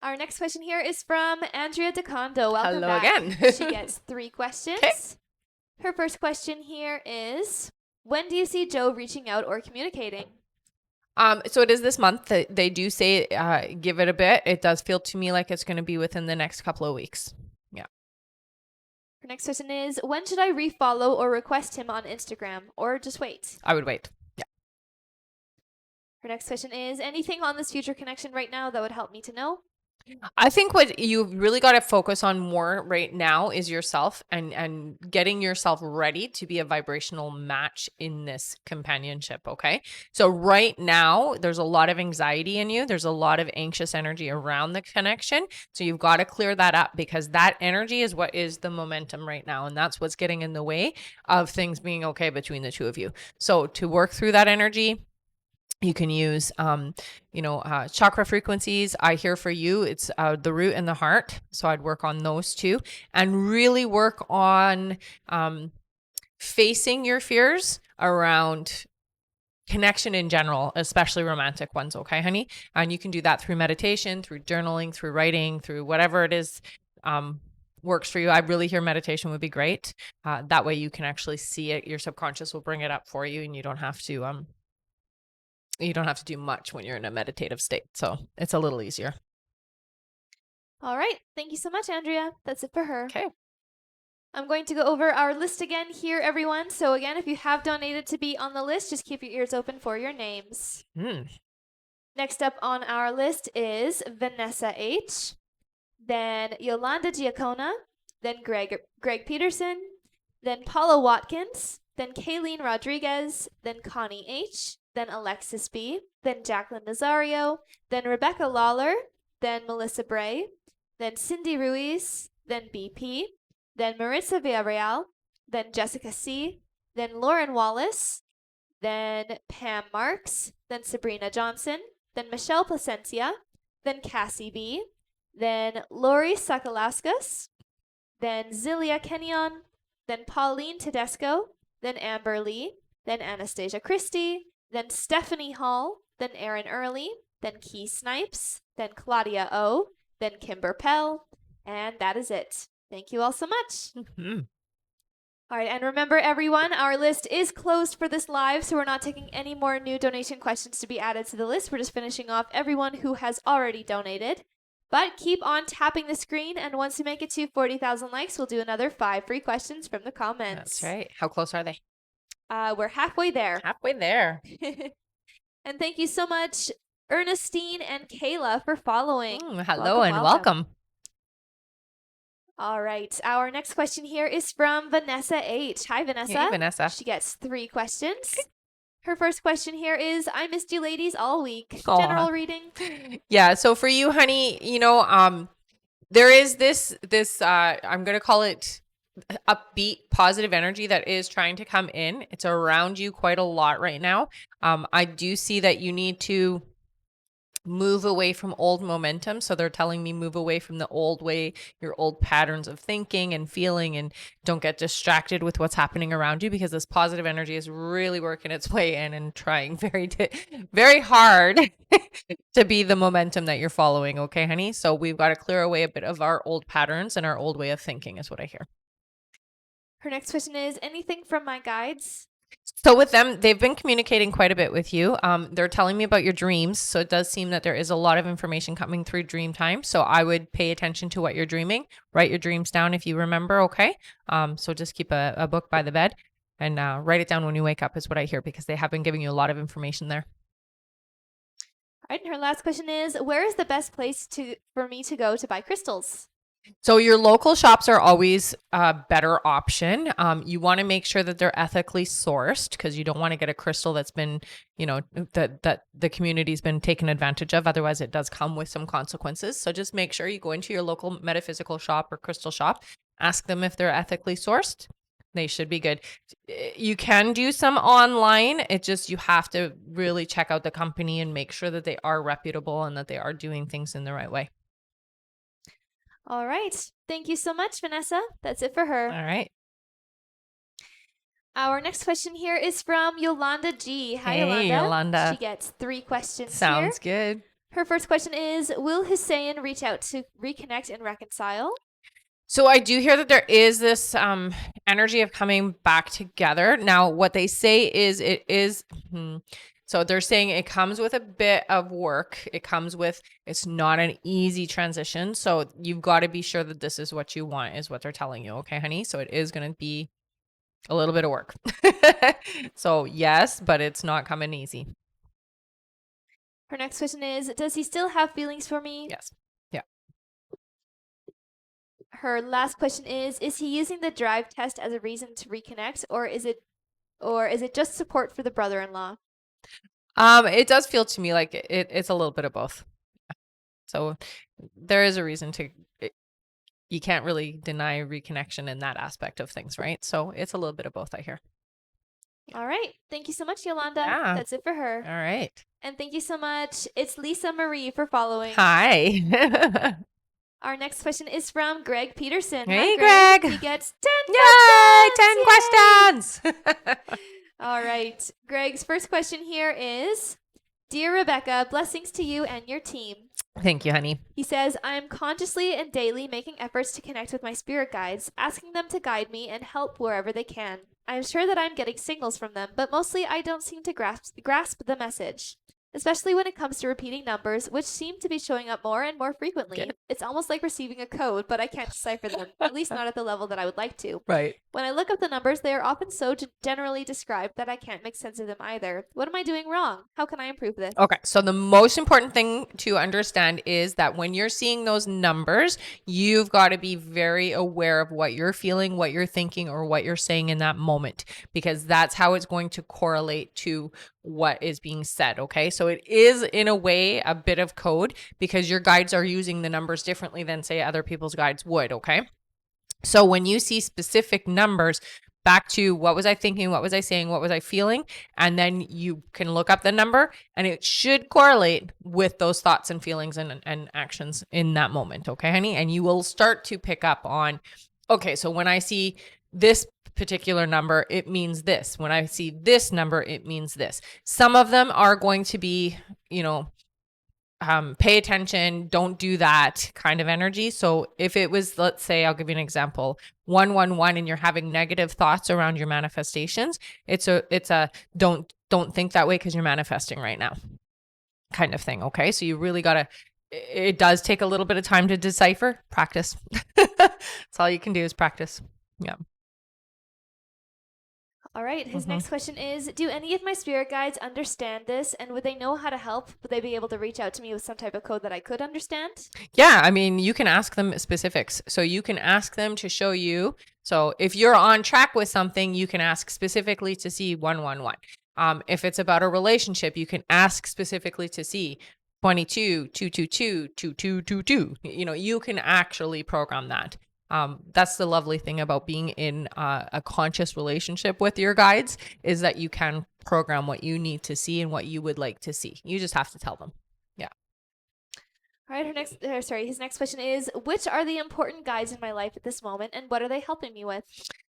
Our next question here is from Andrea DeCondo. Welcome Hello back. again. She gets 3 questions. 'Kay. Her first question here is, when do you see Joe reaching out or communicating? So it is this month. That they do say give it a bit. It does feel to me like it's going to be within the next couple of weeks. Yeah. Her next question is, when should I refollow or request him on Instagram, or just wait? I would wait. Yeah. Her next question is, anything on this future connection right now that would help me to know? I think what you've really got to focus on more right now is yourself, and getting yourself ready to be a vibrational match in this companionship. Okay. So right now there's a lot of anxiety in you. There's a lot of anxious energy around the connection. So you've got to clear that up, because that energy is what is the momentum right now. And that's what's getting in the way of things being okay between the two of you. So to work through that energy, you can use, chakra frequencies. I hear for you, it's the root and the heart. So I'd work on those two, and really work on facing your fears around connection in general, especially romantic ones. Okay, honey? And you can do that through meditation, through journaling, through writing, through whatever it is works for you. I really hear meditation would be great. That way you can actually see it. Your subconscious will bring it up for you, and you don't have to do much when you're in a meditative state. So it's a little easier. All right. Thank you so much, Andrea. That's it for her. Okay. I'm going to go over our list again here, everyone. So again, if you have donated to be on the list, just keep your ears open for your names. Next up on our list is Vanessa H., then Yolanda Giacona, then Greg Peterson, then Paula Watkins, then Kayleen Rodriguez, then Connie H., then Alexis B., then Jacqueline Nazario, then Rebecca Lawler, then Melissa Bray, then Cindy Ruiz, then BP, then Maritza Villarreal, then Jessica C., then Lauren Wallace, then Pam Marks, then Sabrina Johnson, then Michelle Placencia, then Cassie B, then Lori Sakalauskas, then Zilia Kenyon, then Pauline Tedesco, then Amber Lee, then Anastasia Christie, then Stephanie Hall, then Aaron Early, then Key Snipes, then Claudia O, then Kimber Pell, and that is it. Thank you all so much. Mhm. All right, and remember everyone, our list is closed for this live, so we're not taking any more new donation questions to be added to the list. We're just finishing off everyone who has already donated. But keep on tapping the screen, and once we make it to 40,000 likes, we'll do another 5 free questions from the comments. That's right. How close are they? We're halfway there. Halfway there. And thank you so much, Ernestine and Kayla, for following. Hello and welcome. All right. Our next question here is from Vanessa H. Hi, Vanessa. Hey, Vanessa. She gets 3 questions. Her first question here is, I missed you ladies all week. Aw. General reading. Yeah. So for you, honey, there is this I'm going to call it upbeat, positive energy that is trying to come in. It's around you quite a lot right now. I do see that you need to move away from old momentum. So they're telling me move away from the old way, your old patterns of thinking and feeling, and don't get distracted with what's happening around you, because this positive energy is really working its way in and trying very hard to be the momentum that you're following. Okay, honey? So we've got to clear away a bit of our old patterns and our old way of thinking is what I hear. Her next question is, anything from my guides? So with them, they've been communicating quite a bit with you. They're telling me about your dreams. So it does seem that there is a lot of information coming through dream time. So I would pay attention to what you're dreaming. Write your dreams down if you remember, okay? So just keep a book by the bed and write it down when you wake up is what I hear, because they have been giving you a lot of information there. All right, and her last question is, where is the best place for me to go to buy crystals? So your local shops are always a better option. You want to make sure that they're ethically sourced, because you don't want to get a crystal that's been, that the community's been taken advantage of. Otherwise, it does come with some consequences. So just make sure you go into your local metaphysical shop or crystal shop, ask them if they're ethically sourced. They should be good. You can do some online. It just, you have to really check out the company and make sure that they are reputable and that they are doing things in the right way. All right. Thank you so much, Vanessa. That's it for her. All right. Our next question here is from Yolanda G. Hi, Hey, Yolanda. She gets 3 questions Sounds here. good. Her first question is, will Hussein reach out to reconnect and reconcile? So I do hear that there is this energy of coming back together. Now, what they say is so they're saying it comes with a bit of work. It's not an easy transition. So you've got to be sure that this is what you want, is what they're telling you. Okay, honey? So it is going to be a little bit of work. So yes, but it's not coming easy. Her next question is, does he still have feelings for me? Yes. Yeah. Her last question is he using the drive test as a reason to reconnect, or is it just support for the brother-in-law? It does feel to me like it's a little bit of both. So there is a reason you can't really deny reconnection in that aspect of things, right? So it's a little bit of both, I hear. All right. Thank you so much, Yolanda. Yeah. That's it for her. All right. And thank you so much. It's Lisa Marie for following. Hi. Our next question is from Greg Peterson. Hey, Hi, Greg. He gets 10 Yay! 10 questions. questions. All right. Greg's first question here is, Dear Rebecca, blessings to you and your team. Thank you, honey. He says, I am consciously and daily making efforts to connect with my spirit guides, asking them to guide me and help wherever they can. I am sure that I'm getting signals from them, but mostly I don't seem to grasp the message, especially when it comes to repeating numbers, which seem to be showing up more and more frequently. Good. It's almost like receiving a code, but I can't decipher them, at least not at the level that I would like to. Right. When I look up the numbers, they are often so generally described that I can't make sense of them either. What am I doing wrong? How can I improve this? Okay, so the most important thing to understand is that when you're seeing those numbers, you've got to be very aware of what you're feeling, what you're thinking, or what you're saying in that moment, because that's how it's going to correlate to what is being said. Okay, so it is in a way a bit of code, because your guides are using the numbers differently than, say, other people's guides would. Okay. So when you see specific numbers, back to what was I thinking, what was I saying, what was I feeling, and then you can look up the number, and it should correlate with those thoughts and feelings and actions in that moment. Okay, honey? And you will start to pick up on, okay, so when I see this particular number, it means this. When I see this number, it means this. Some of them are going to be, pay attention, don't do that kind of energy. So if it was, let's say, I'll give you an example, 111, and you're having negative thoughts around your manifestations, it's a don't think that way because you're manifesting right now kind of thing. Okay. So you really got to, it does take a little bit of time to decipher. Practice. That's all you can do is practice. Yeah. All right. His next question is, do any of my spirit guides understand this, and would they know how to help? Would they be able to reach out to me with some type of code that I could understand? Yeah, I mean, you can ask them specifics. So you can ask them to show you. So if you're on track with something, you can ask specifically to see 111. If it's about a relationship, you can ask specifically to see 22, 222, 2222. You can actually program that. That's the lovely thing about being in a conscious relationship with your guides, is that you can program what you need to see and what you would like to see. You just have to tell them. Yeah. All right. His next question is, which are the important guides in my life at this moment, and what are they helping me with?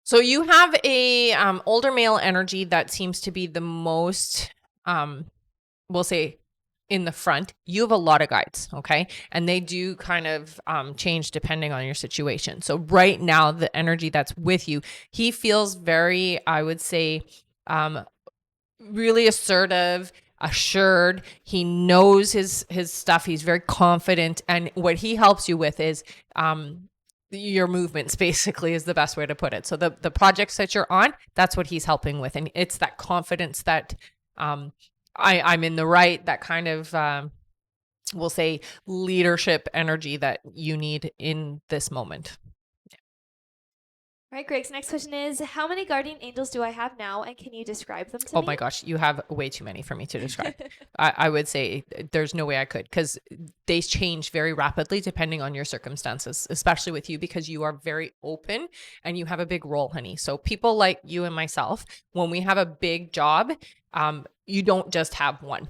So you have a older male energy that seems to be the most, we'll say, in the front. You have a lot of guides, okay? And they do kind of change depending on your situation. So right now, the energy that's with you, he feels very, I would say, really assertive, assured. He knows his stuff. He's very confident. And what he helps you with is your movements, basically, is the best way to put it. So the projects that you're on, that's what he's helping with. And it's that confidence that I'm in the right, that kind of, we'll say, leadership energy that you need in this moment. All right, Greg's next question is, how many guardian angels do I have now, and can you describe them to me? Oh my gosh, you have way too many for me to describe. I would say there's no way I could, because they change very rapidly depending on your circumstances, especially with you, because you are very open and you have a big role, honey. So people like you and myself, when we have a big job, you don't just have one.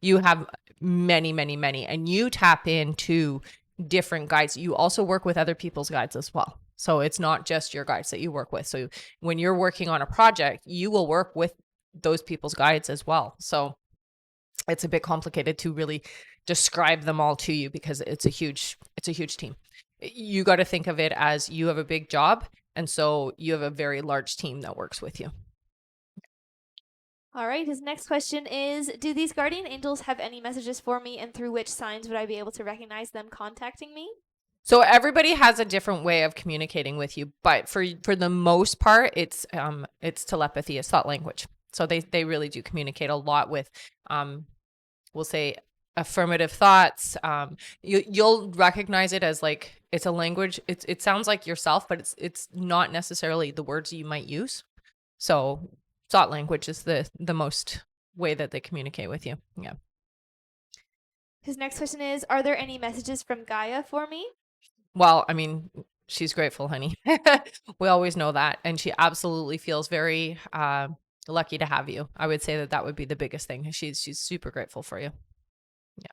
You have many, many, many, and you tap into different guides. You also work with other people's guides as well. So it's not just your guides that you work with. So when you're working on a project, you will work with those people's guides as well. So it's a bit complicated to really describe them all to you, because it's a huge team. You got to think of it as you have a big job, and so you have a very large team that works with you. All right, his next question is, do these guardian angels have any messages for me, and through which signs would I be able to recognize them contacting me? So everybody has a different way of communicating with you, but for the most part, it's telepathy, it's thought language. So they really do communicate a lot with, we'll say, affirmative thoughts. You'll recognize it as, like, it's a language. It sounds like yourself, but it's not necessarily the words you might use. So thought language is the most way that they communicate with you. Yeah. His next question is, are there any messages from Gaia for me? Well, I mean, she's grateful, honey. We always know that. And she absolutely feels very lucky to have you. I would say that would be the biggest thing. She's super grateful for you. Yeah.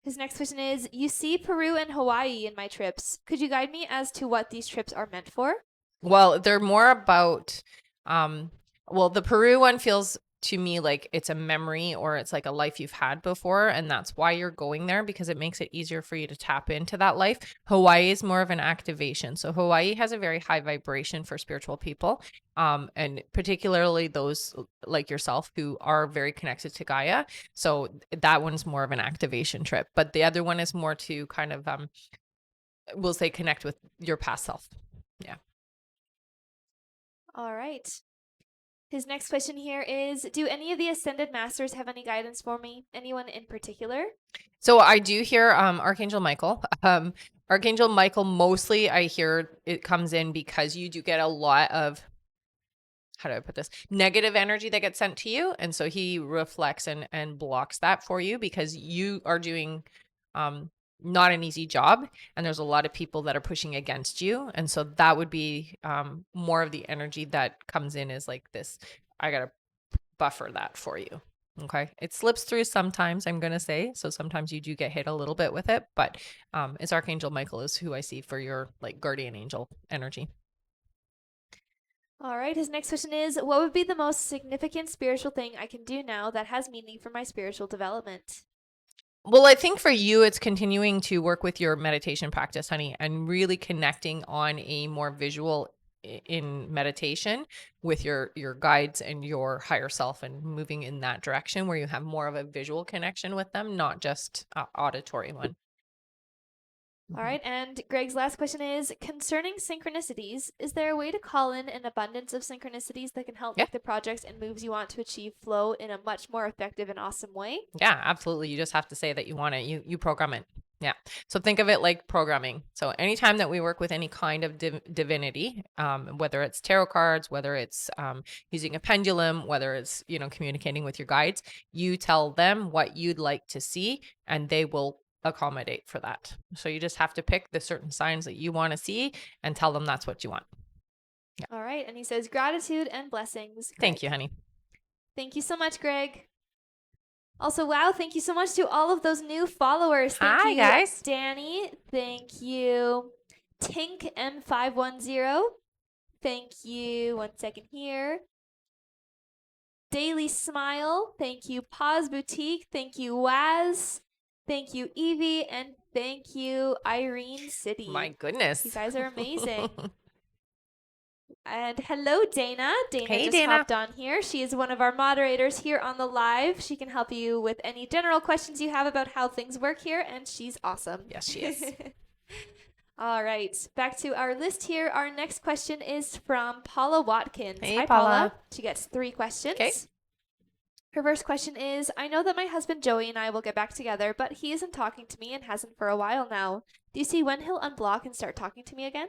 His next question is, you see Peru and Hawaii in my trips. Could you guide me as to what these trips are meant for? Well, they're more about, the Peru one feels to me like it's a memory, or it's like a life you've had before, and that's why you're going there, because it makes it easier for you to tap into that life. Hawaii is more of an activation. So Hawaii has a very high vibration for spiritual people, and particularly those like yourself who are very connected to Gaia. So that one's more of an activation trip, but the other one is more to kind of, we'll say, connect with your past self. Yeah. All right. His next question here is, do any of the Ascended Masters have any guidance for me? Anyone in particular? So I do hear Archangel Michael. Archangel Michael, mostly I hear it comes in because you do get a lot of, how do I put this, negative energy that gets sent to you. And so he reflects and blocks that for you, because you are doing not an easy job, and there's a lot of people that are pushing against you. And so that would be more of the energy that comes in is like this, I got to buffer that for you. Okay. It slips through sometimes, I'm going to say. So sometimes you do get hit a little bit with it, but it's Archangel Michael is who I see for your like guardian angel energy. All right. His next question is, what would be the most significant spiritual thing I can do now that has meaning for my spiritual development? Well, I think for you, it's continuing to work with your meditation practice, honey, and really connecting on a more visual in meditation with your guides and your higher self, and moving in that direction where you have more of a visual connection with them, not just auditory one. All right. And Greg's last question is, concerning synchronicities, is there a way to call in an abundance of synchronicities that can help Yeah. make the projects and moves you want to achieve flow in a much more effective and awesome way? Yeah, absolutely. You just have to say that you want it. You program it. Yeah. So think of it like programming. So anytime that we work with any kind of divinity, whether it's tarot cards, whether it's using a pendulum, whether it's, communicating with your guides, you tell them what you'd like to see and they will accommodate for that. So you just have to pick the certain signs that you want to see and tell them that's what you want. Yeah. All right. And he says, gratitude and blessings. Thank Greg. you, honey. Thank you so much, Greg. Also, wow, thank you so much to all of those new followers. Thank Hi, you, guys. Danny. Thank you, Tink M510. Thank you. One second here. Daily Smile. Thank you, Pause Boutique. Thank you, Waz. Thank you, Evie. And thank you, Irene City. My goodness. You guys are amazing. And hello, Dana. Hey, just Dana. hopped on here. She is one of our moderators here on the live. She can help you with any general questions you have about how things work here, and she's awesome. Yes, she is. All right, back to our list here. Our next question is from Paula Watkins. Hey, Hi, Paula. She gets 3 questions. Okay. Her first question is, I know that my husband Joey and I will get back together, but he isn't talking to me and hasn't for a while now. Do you see when he'll unblock and start talking to me again?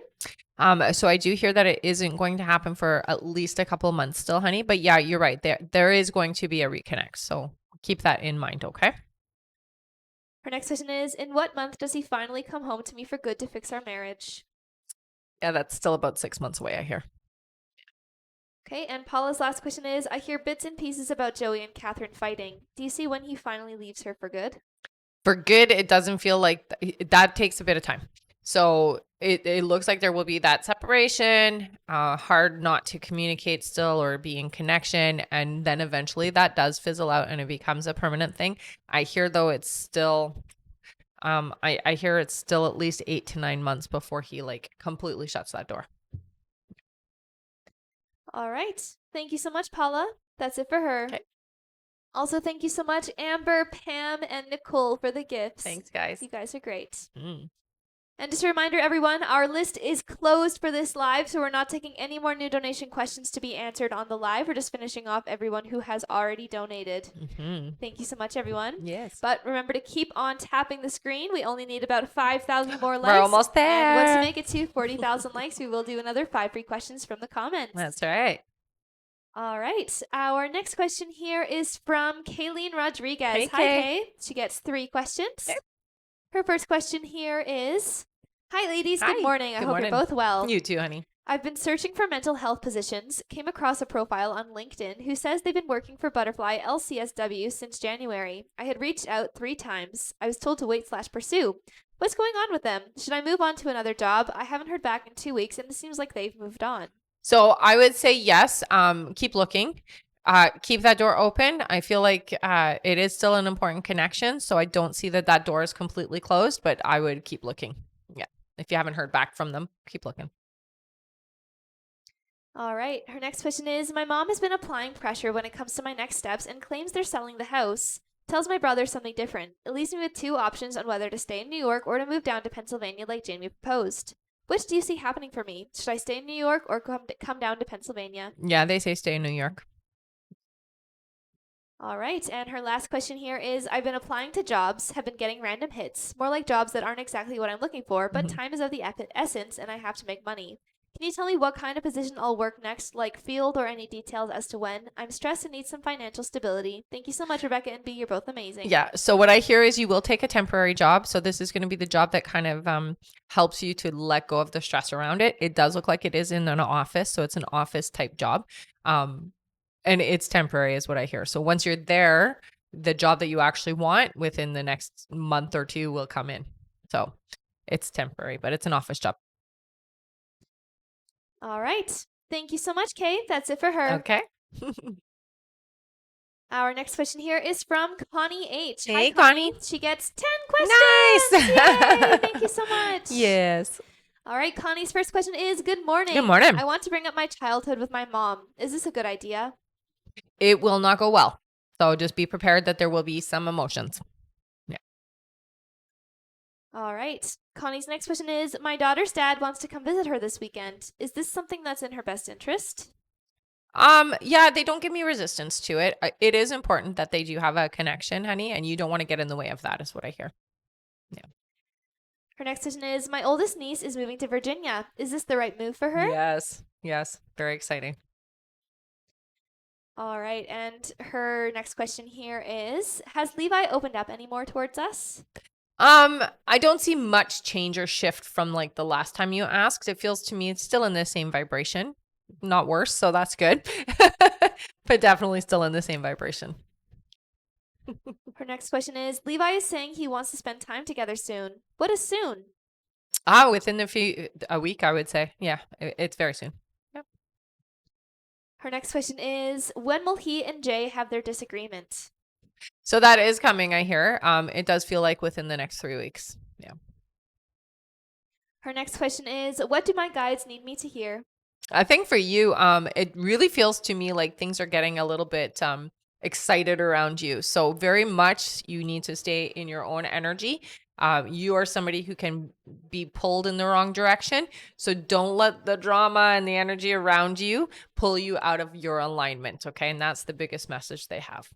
So I do hear that it isn't going to happen for at least a couple of months still, honey. But yeah, you're right. There is going to be a reconnect. So keep that in mind, okay? Her next question is, in what month does he finally come home to me for good to fix our marriage? Yeah, that's still about 6 months away, I hear. Okay, and Paula's last question is, I hear bits and pieces about Joey and Catherine fighting. Do you see when he finally leaves her for good? For good, it doesn't feel like that takes a bit of time. So it looks like there will be that separation, hard not to communicate still or be in connection. And then eventually that does fizzle out and it becomes a permanent thing. I hear though it's still, I hear it's still at least 8 to 9 months before he like completely shuts that door. All right. Thank you so much, Paula. That's it for her. Okay. Also, thank you so much, Amber, Pam, and Nicole for the gifts. Thanks, guys. You guys are great. Mm. And just a reminder, everyone, our list is closed for this live, so we're not taking any more new donation questions to be answered on the live. We're just finishing off everyone who has already donated. Mm-hmm. Thank you so much, everyone. Yes. But remember to keep on tapping the screen. We only need about 5,000 more likes. We're almost there. And once we make it to 40,000 likes, we will do another 5 free questions from the comments. That's right. All right. Our next question here is from Kayleen Rodriguez. Hey, Hi, Kay. Kay. She gets 3 questions. Okay. Her first question here is, hi, ladies. Hi. Good morning. I Good hope morning. you're both well. You too, honey. I've been searching for mental health positions, came across a profile on LinkedIn who says they've been working for Butterfly LCSW since January. I had reached out 3 times. I was told to wait/pursue. What's going on with them? Should I move on to another job? I haven't heard back in 2 weeks, and it seems like they've moved on. So I would say yes. Keep looking. Keep that door open. I feel like it is still an important connection. So I don't see that door is completely closed, but I would keep looking. Yeah. If you haven't heard back from them, keep looking. All right. Her next question is, my mom has been applying pressure when it comes to my next steps and claims they're selling the house. Tells my brother something different. It leaves me with 2 options on whether to stay in New York or to move down to Pennsylvania like Jamie proposed. Which do you see happening for me? Should I stay in New York or come down to Pennsylvania? Yeah, they say stay in New York. All right. And her last question here is, I've been applying to jobs, have been getting random hits, more like jobs that aren't exactly what I'm looking for, but time is of the essence and I have to make money. Can you tell me what kind of position I'll work next, like field or any details as to when? I'm stressed and need some financial stability. Thank you so much, Rebecca and B. You're both amazing. Yeah. So what I hear is you will take a temporary job. So this is going to be the job that kind of helps you to let go of the stress around it. It does look like it is in an office. So it's an office type job. And it's temporary is what I hear. So once you're there, the job that you actually want within the next month or two will come in. So it's temporary, but it's an office job. All right. Thank you so much, Kate. That's it for her. Okay. Our next question here is from Connie H. Hey, Hi, Connie. Connie. She gets 10 questions. Nice. Yay! Thank you so much. Yes. All right, Connie's first question is, good morning. Good morning. I want to bring up my childhood with my mom. Is this a good idea? It will not go well. So just be prepared that there will be some emotions. All right. Connie's next question is, my daughter's dad wants to come visit her this weekend. Is this something that's in her best interest? Yeah, they don't give me resistance to it. It is important that they do have a connection, honey, and you don't want to get in the way of that, is what I hear. Her next question is, my oldest niece is moving to Virginia. Is this the right move for her? Yes. Yes. Very exciting. All right. And her next question here is, has Levi opened up any more towards us? I don't see much change or shift from like the last time you asked. It feels to me it's still in the same vibration, not worse, so that's good. But definitely still in the same vibration. Her next question is, Levi is saying he wants to spend time together soon. What is soon? Within a week, I would say. Yeah, it's very soon. Yep. Her next question is, when will he and Jay have their disagreement? So that is coming, I hear. It does feel like within the next 3 weeks. Yeah. Her next question is, what do my guides need me to hear? I think for you, it really feels to me like things are getting a little bit excited around you. So very much you need to stay in your own energy. You are somebody who can be pulled in the wrong direction. So don't let the drama and the energy around you pull you out of your alignment. Okay. And that's the biggest message they have.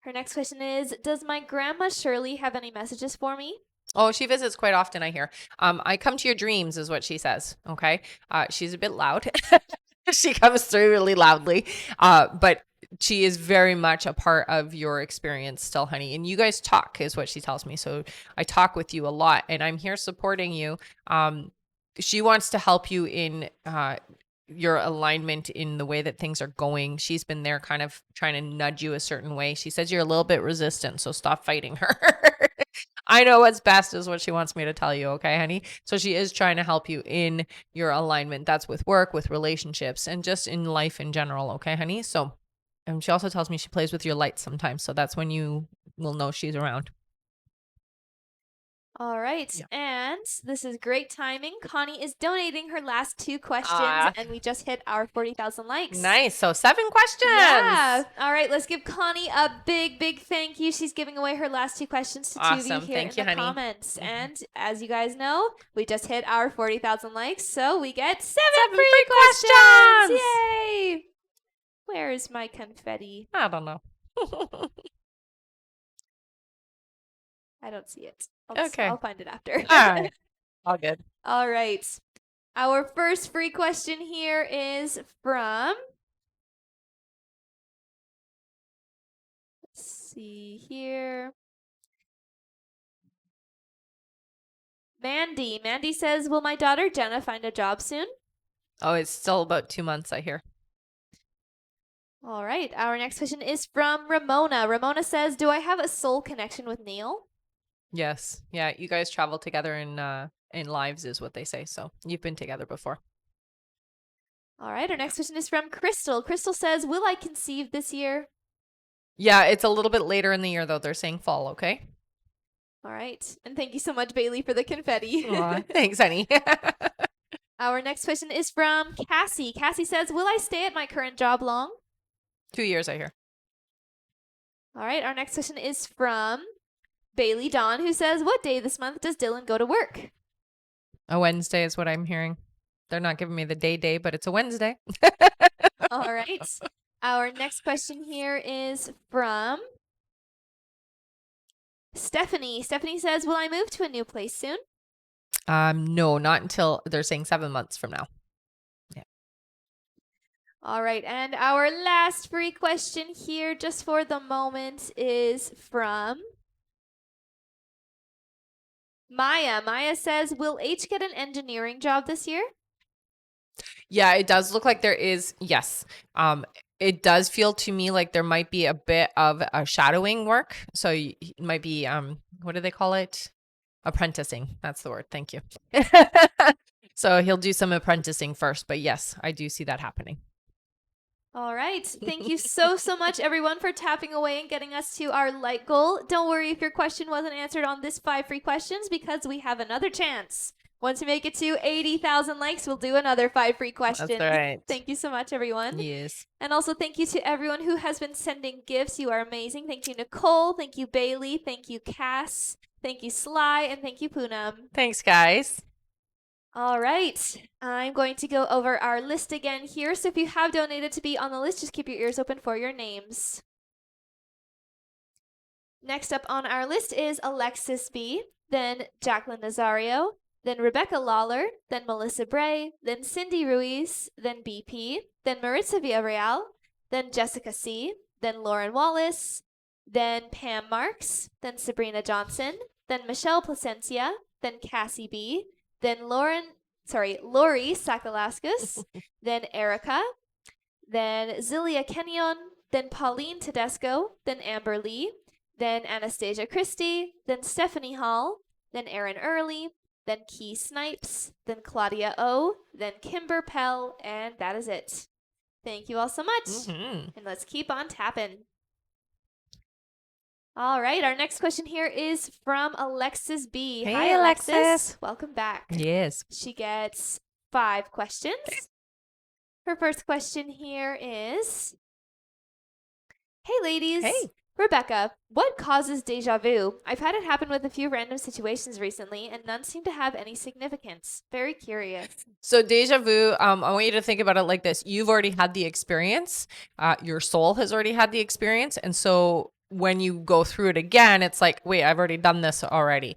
Her next question is, does my grandma Shirley have any messages for me? Oh, she visits quite often, I hear. I come to your dreams is what she says. Okay. She's a bit loud. She comes through really loudly. But she is very much a part of your experience still, honey. And you guys talk is what she tells me. So I talk with you a lot and I'm here supporting you. She wants to help you in your alignment in the way that things are going. She's been there kind of trying to nudge you a certain way. She says you're a little bit resistant, so stop fighting her. I know what's best is what she wants me to tell you, okay, honey? So she is trying to help you in your alignment. That's with work, with relationships, and just in life in general, okay, honey? So, and she also tells me she plays with your lights sometimes, so that's when you will know she's around. All right. Yeah. And this is great timing. Connie is donating her last 2 questions, and we just hit our 40,000 likes. Nice. So 7 questions. Yeah. All right. Let's give Connie a big, big thank you. She's giving away her last 2 questions to two of you here Thank in you, the honey. comments. And as you guys know, we just hit our 40,000 likes, so we get 7 free questions. questions. Yay! Where is my confetti? I don't know. I don't see it. Okay. I'll find it after. All right. All good. All right. Our first free question here is from, let's see here, Mandy. Mandy says, will my daughter Jenna find a job soon? Oh, it's still about 2 months, I hear. All right. Our next question is from Ramona. Ramona says, do I have a soul connection with Neil? Yes. Yeah, you guys travel together in lives is what they say. So you've been together before. All right. Our next question is from Crystal. Crystal says, will I conceive this year? Yeah, it's a little bit later in the year though. They're saying fall, okay? All right. And thank you so much, Bailey, for the confetti. Aw, thanks, honey. Our next question is from Cassie. Cassie says, will I stay at my current job long? 2 years, I hear. All right. Our next question is from Bailey Dawn, who says, what day this month does Dylan go to work? A Wednesday is what I'm hearing. They're not giving me the day, but it's a Wednesday. All right. Our next question here is from Stephanie. Stephanie says, will I move to a new place soon? No, not until they're saying 7 months from now. All right, and our last free question here, just for the moment, is from Maya. Maya says, will H get an engineering job this year? Yeah, it does look like there is. Yes. It does feel to me like there might be a bit of a shadowing work. So it might be, what do they call it? Apprenticing. That's the word. Thank you. So he'll do some apprenticing first. But yes, I do see that happening. All right. Thank you so much, everyone, for tapping away and getting us to our light goal. Don't worry if your question wasn't answered on this 5 free questions, because we have another chance. Once we make it to 80,000 likes, we'll do another 5 free questions. That's right. Thank you so much, everyone. Yes. And also thank you to everyone who has been sending gifts. You are amazing. Thank you, Nicole. Thank you, Bailey. Thank you, Cass. Thank you, Sly. And thank you, Poonam. Thanks, guys. All right. I'm going to go over our list again here. So if you have donated to be on the list, just keep your ears open for your names. Next up on our list is Alexis B., then Jacqueline Nazario, then Rebecca Lawler, then Melissa Bray, then Cindy Ruiz, then BP, then Maritza Villarreal, then Jessica C., then Lauren Wallace, then Pam Marks, then Sabrina Johnson, then Michelle Placencia, then Cassie B., then Lori Sakalaskas, then Erica, then Zilia Kenyon, then Pauline Tedesco, then Amber Lee, then Anastasia Christie, then Stephanie Hall, then Erin Early, then Key Snipes, then Claudia O, then Kimber Pell, and that is it. Thank you all so much. Mm-hmm. And let's keep on tapping. All right, our next question here is from Alexis B. Hey, Hi, Alexis. Welcome back. Yes. She gets 5 questions. Her first question here is, hey, ladies. Hey. Rebecca, what causes deja vu? I've had it happen with a few random situations recently, and none seem to have any significance. Very curious. So deja vu, I want you to think about it like this. You've already had the experience. Your soul has already had the experience. And so when you go through it again, it's like, wait, I've already done this already.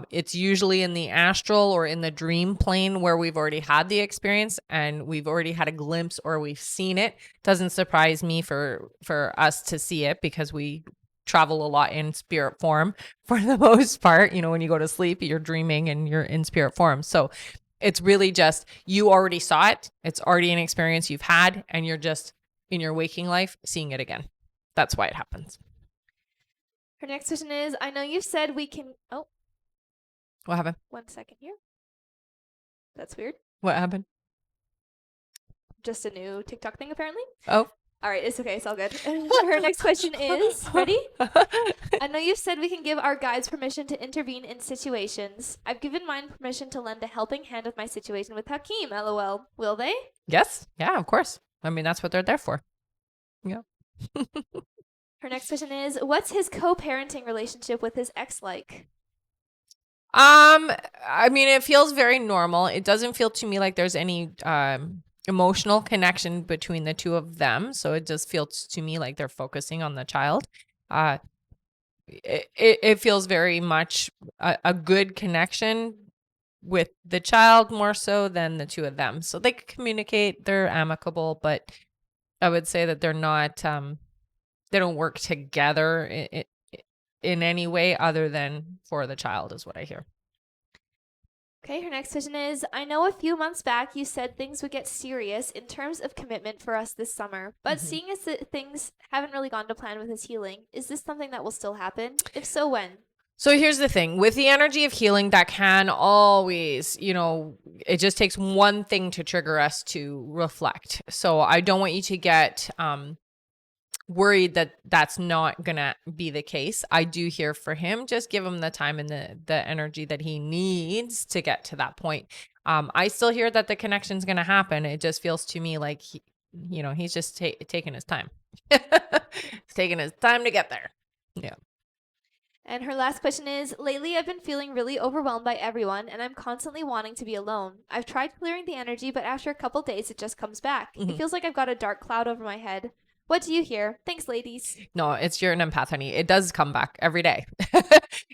It's usually in the astral or in the dream plane where we've already had the experience and we've already had a glimpse or we've seen it. Doesn't surprise me for us to see it because we travel a lot in spirit form for the most part. You know, when you go to sleep, you're dreaming and you're in spirit form. So it's really just, you already saw it. It's already an experience you've had and you're just in your waking life seeing it again. That's why it happens. Her next question is, I know you've said we can... Oh. What happened? 1 second here. That's weird. What happened? Just a new TikTok thing, apparently. Oh. All right, it's okay. It's all good. Her next question is, ready? I know you've said we can give our guides permission to intervene in situations. I've given mine permission to lend a helping hand with my situation with Hakeem, LOL. Will they? Yes. Yeah, of course. I mean, that's what they're there for. Yeah. Her next question is, what's his co-parenting relationship with his ex like? I mean, it feels very normal. It doesn't feel to me like there's any emotional connection between the two of them. So it just feels to me like they're focusing on the child. It feels very much a good connection with the child more so than the two of them. So they communicate, they're amicable, but I would say that they're not, they don't work together in any way other than for the child is what I hear. Okay, her next question is, I know a few months back you said things would get serious in terms of commitment for us this summer, but seeing as things haven't really gone to plan with his healing, is this something that will still happen? If so, when? So here's the thing. With the energy of healing, that can always, it just takes one thing to trigger us to reflect. So I don't want you to get worried that that's not gonna be the case. I do hear for him, just give him the time and the energy that he needs to get to that point. I still hear that the connection's gonna happen. It just feels to me like he's just taking his time. He's taking his time to get there. Yeah. And her last question is, lately I've been feeling really overwhelmed by everyone and I'm constantly wanting to be alone. I've tried clearing the energy, but after a couple days it just comes back. It feels like I've got a dark cloud over my head. What do you hear? Thanks, ladies. No, you're an empath, honey. It does come back every day.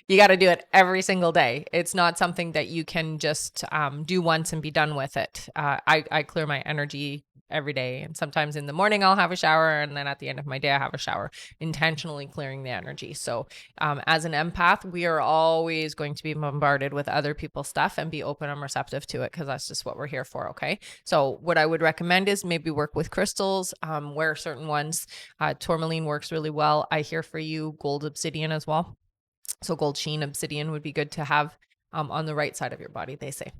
You got to do it every single day. It's not something that you can just do once and be done with it. I clear my energy every day. And sometimes in the morning, I'll have a shower. And then at the end of my day, I have a shower, intentionally clearing the energy. So as an empath, we are always going to be bombarded with other people's stuff and be open and receptive to it because that's just what we're here for. Okay. So what I would recommend is maybe work with crystals, wear certain ones. Tourmaline works really well. I hear for you gold obsidian as well. So gold sheen obsidian would be good to have on the right side of your body, they say.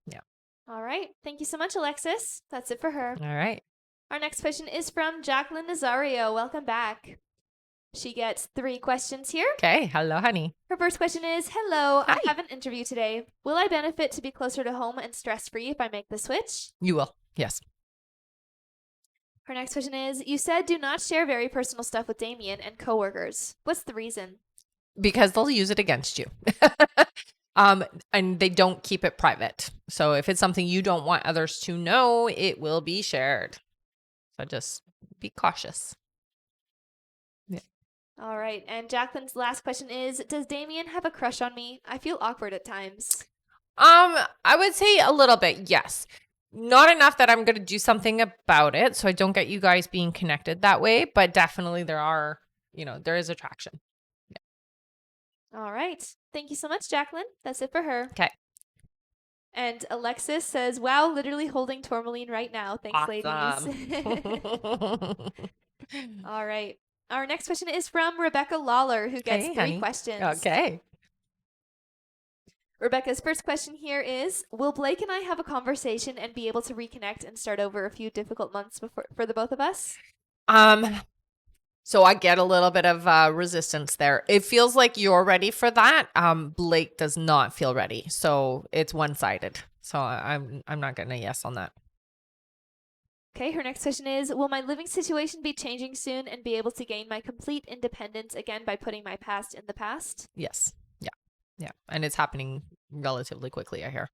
Yeah. All right. Thank you so much, Alexis. That's it for her. All right. Our next question is from Jacqueline Nazario. Welcome back. She gets 3 questions here. Okay. Hello, honey. Her first question is, hello, Hi. I have an interview today. Will I benefit to be closer to home and stress-free if I make the switch? You will. Yes. Her next question is, you said do not share very personal stuff with Damien and coworkers. What's the reason? Because they'll use it against you. And they don't keep it private. So if it's something you don't want others to know, it will be shared. So just be cautious. Yeah. All right. And Jacqueline's last question is, does Damien have a crush on me? I feel awkward at times. I would say a little bit, yes. Not enough that I'm going to do something about it. So I don't get you guys being connected that way. But definitely there is attraction. All right. Thank you so much, Jacqueline. That's it for her. Okay. And Alexis says, wow, literally holding Tourmaline right now. Thanks, ladies. All right. Our next question is from Rebecca Lawler, who gets 3 questions. Okay. Rebecca's first question here is, will Blake and I have a conversation and be able to reconnect and start over a few difficult months for the both of us? So I get a little bit of resistance there. It feels like you're ready for that. Blake does not feel ready. So it's one-sided. So I'm not getting a yes on that. Okay, her next question is, will my living situation be changing soon and be able to gain my complete independence again by putting my past in the past? Yes. Yeah. And it's happening relatively quickly, I hear.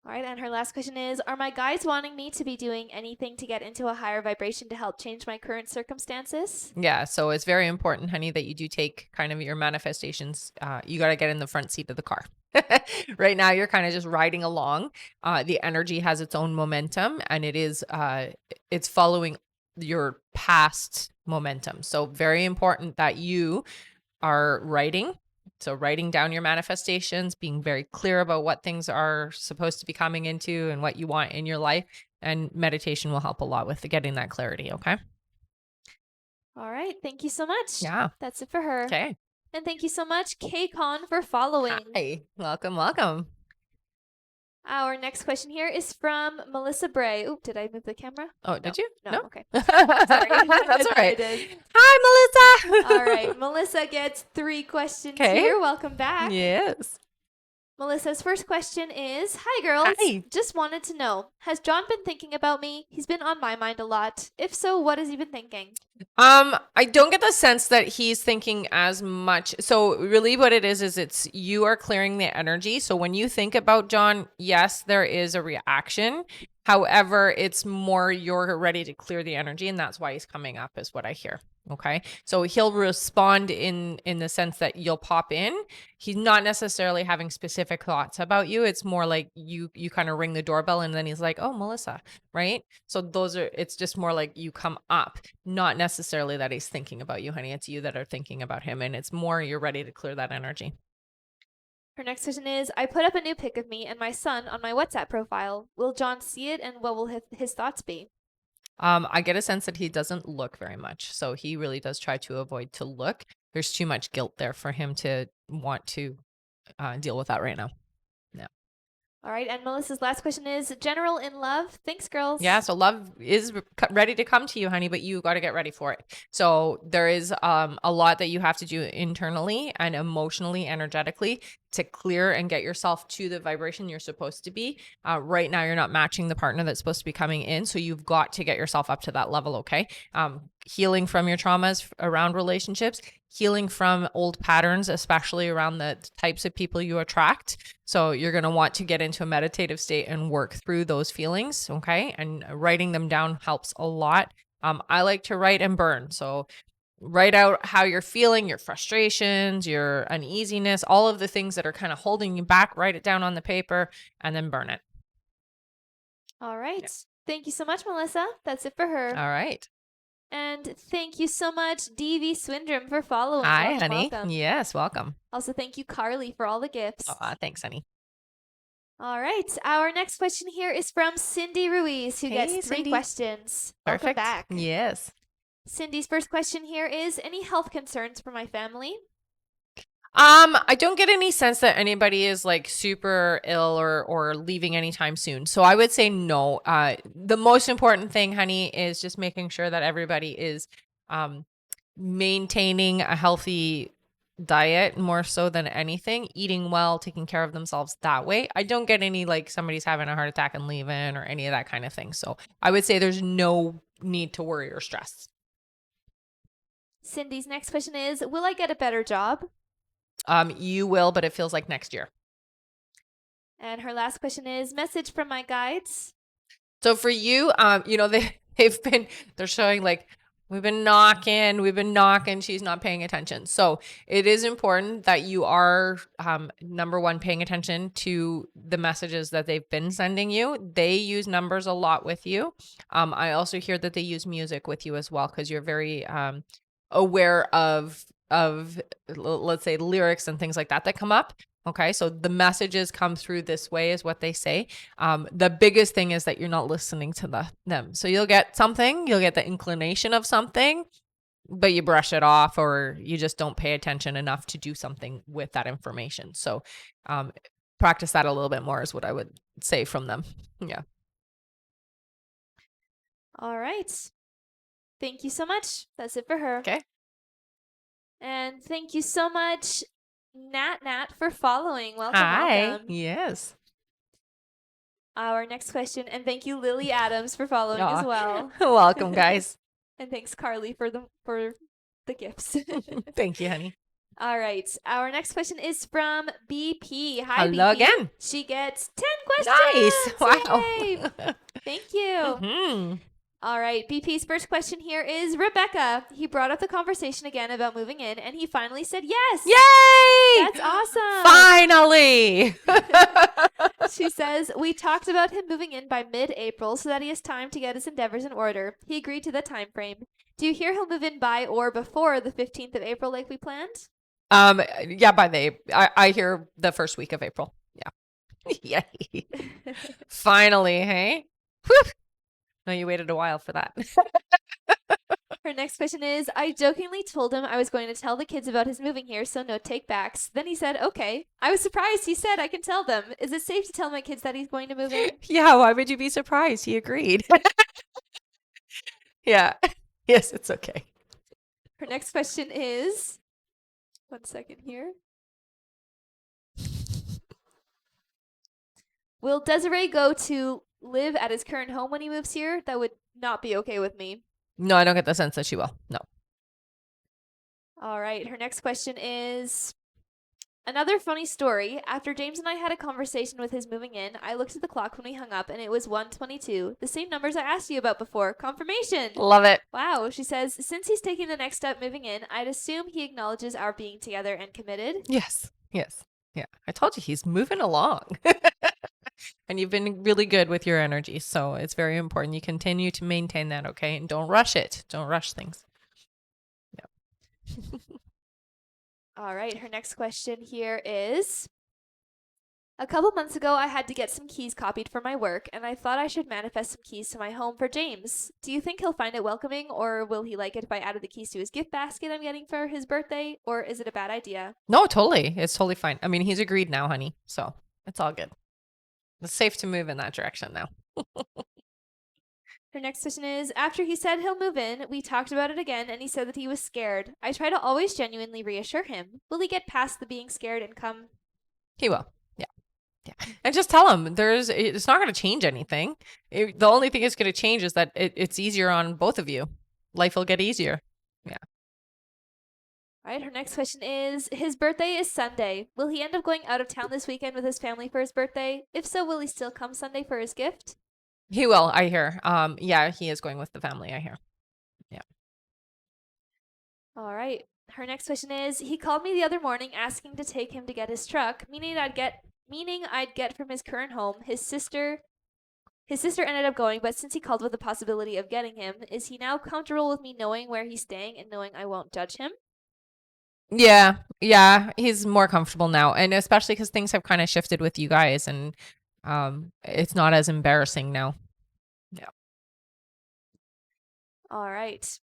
All right, and her last question is, are my guides wanting me to be doing anything to get into a higher vibration to help change my current circumstances? Yeah, so it's very important, honey, that you do take kind of your manifestations. You got to get in the front seat of the car. Right now, you're kind of just riding along. The energy has its own momentum, and it's following your past momentum. So very important that you are writing. So writing down your manifestations, being very clear about what things are supposed to be coming into and what you want in your life. And meditation will help a lot with getting that clarity, okay? All right. Thank you so much. Yeah. That's it for her. Okay. And thank you so much, KCon, for following. Hi. Welcome. Our next question here is from Melissa Bray. Oop, did I move the camera? Oh, did you? No. Okay. Sorry. Sorry. That's all I right. did. Hi, Melissa. All right. Melissa gets 3 questions Okay. here. Welcome back. Yes. Melissa's first question is, hi, girls. Hi. Just wanted to know, has John been thinking about me? He's been on my mind a lot. If so, what has he been thinking? I don't get the sense that he's thinking as much. So really what it is it's you are clearing the energy. So when you think about John, yes, there is a reaction. However, it's more you're ready to clear the energy, and that's why he's coming up is what I hear. Okay. So he'll respond in the sense that you'll pop in. He's not necessarily having specific thoughts about you. It's more like you kind of ring the doorbell and then he's like, oh, Melissa. Right. So it's just more like you come up, not necessarily that he's thinking about you, honey. It's you that are thinking about him. And it's more you're ready to clear that energy. Her next question is, I put up a new pic of me and my son on my WhatsApp profile. Will John see it and what will his thoughts be? I get a sense that he doesn't look very much. So he really does try to avoid to look. There's too much guilt there for him to want to deal with that right now. Yeah. All right. And Melissa's last question is, general in love? Thanks, girls. Yeah. So love is ready to come to you, honey, but you got to get ready for it. So there is a lot that you have to do internally and emotionally, energetically to clear and get yourself to the vibration you're supposed to be. Right now, you're not matching the partner that's supposed to be coming in. So you've got to get yourself up to that level. Okay. Healing from your traumas around relationships, healing from old patterns, especially around the types of people you attract. So you're going to want to get into a meditative state and work through those feelings. Okay. And writing them down helps a lot. I like to write and burn. So write out how you're feeling, your frustrations, your uneasiness, all of the things that are kind of holding you back. Write it down on the paper and then burn it. All right. Thank you so much, Melissa. That's it for her. All right. And thank you so much, DV Swindrum, for following. Hi, Welcome, honey. welcome. Yes, welcome. Also, thank you, Carly, for all the gifts. Thanks, honey. All right. Our next question here is from Cindy Ruiz, who Hey, gets 3 Cindy. questions. Perfect. Welcome back. Yes. Cindy's first question here is, any health concerns for my family? I don't get any sense that anybody is like super ill or leaving anytime soon. So I would say no. The most important thing, honey, is just making sure that everybody is maintaining a healthy diet more so than anything, eating well, taking care of themselves that way. I don't get any like somebody's having a heart attack and leaving or any of that kind of thing. So I would say there's no need to worry or stress. Cindy's next question is, will I get a better job? You will, but it feels like next year. And her last question is, message from my guides. So for you, they're showing like we've been knocking, she's not paying attention. So it is important that you are number one, paying attention to the messages that they've been sending you. They use numbers a lot with you. I also hear that they use music with you as well, because you're very aware of let's say lyrics and things like that come up. Okay, so the messages come through this way is what they say. The biggest thing is that you're not listening to them. So you'll get the inclination of something, but you brush it off, or you just don't pay attention enough to do something with that information. So practice that a little bit more is what I would say from them. Yeah. All right. Thank you so much. That's it for her. Okay. And thank you so much, Nat, for following. Welcome, Hi. welcome. Yes. Our next question, and thank you, Lily Adams, for following Aw. as well. Welcome, guys. And thanks, Carly, for the gifts. Thank you, honey. All right. Our next question is from BP. Hi, Hello BP. again. She gets 10 questions. Nice. Wow. Yay. Thank you. Hmm. All right. BP's first question here is Rebecca. He brought up the conversation again about moving in, and he finally said yes. Yay! That's awesome. Finally. She says, we talked about him moving in by mid-April so that he has time to get his endeavors in order. He agreed to the time frame. Do you hear he'll move in by or before the 15th of April like we planned? Yeah, I hear the first week of April. Yeah. Yay. Finally, hey? Whew. No, you waited a while for that. Her next question is, I jokingly told him I was going to tell the kids about his moving here, so no take-backs. Then he said, okay. I was surprised. He said, I can tell them. Is it safe to tell my kids that he's going to move in? Yeah, why would you be surprised? He agreed. Yeah. Yes, it's okay. Her next question is, one second here. Will Desiree go to live at his current home when he moves here? That would not be okay with me. No, I don't get the sense that she will. No. All right. Her next question is, another funny story. After James and I had a conversation with his moving in, I looked at the clock when we hung up and it was 1:22. The same numbers I asked you about before. Confirmation. Love it. Wow. She says, since he's taking the next step moving in, I'd assume he acknowledges our being together and committed. Yes. Yes. Yeah. I told you he's moving along. And you've been really good with your energy. So it's very important you continue to maintain that, okay? And don't rush it. Don't rush things. Yeah. All right. Her next question here is, a couple months ago, I had to get some keys copied for my work, and I thought I should manifest some keys to my home for James. Do you think he'll find it welcoming, or will he like it if I added the keys to his gift basket I'm getting for his birthday, or is it a bad idea? No, totally. It's totally fine. I mean, he's agreed now, honey. So it's all good. It's safe to move in that direction now. Her next question is, after he said he'll move in, we talked about it again, and he said that he was scared. I try to always genuinely reassure him. Will he get past the being scared and come? He will. Yeah. Yeah. And just tell him it's not going to change anything. The only thing it's going to change is that it's easier on both of you. Life will get easier. Yeah. All right, her next question is, his birthday is Sunday. Will he end up going out of town this weekend with his family for his birthday? If so, will he still come Sunday for his gift? He will, I hear. Yeah, he is going with the family, I hear. All right. Her next question is, he called me the other morning asking to take him to get his truck, meaning I'd get from his current home. His sister ended up going, but since he called with the possibility of getting him, is he now comfortable with me knowing where he's staying and knowing I won't judge him? Yeah, yeah, he's more comfortable now, and especially because things have kind of shifted with you guys, and it's not as embarrassing now. Yeah. All right.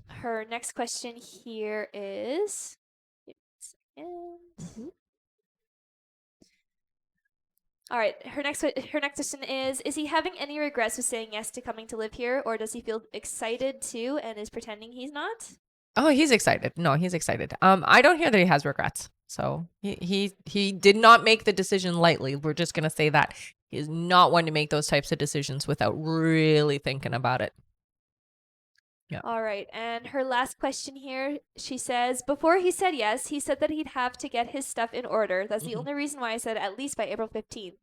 Her next question here is, give me a second. All right. Her next question is he having any regrets with saying yes to coming to live here, or does he feel excited too and is pretending he's not? Oh, he's excited. No, he's excited. I don't hear that he has regrets. So he did not make the decision lightly. We're just gonna say that he is not one to make those types of decisions without really thinking about it. Yeah. All right. And her last question here, she says, before he said yes, he said that he'd have to get his stuff in order. That's the only reason why I said at least by April 15th.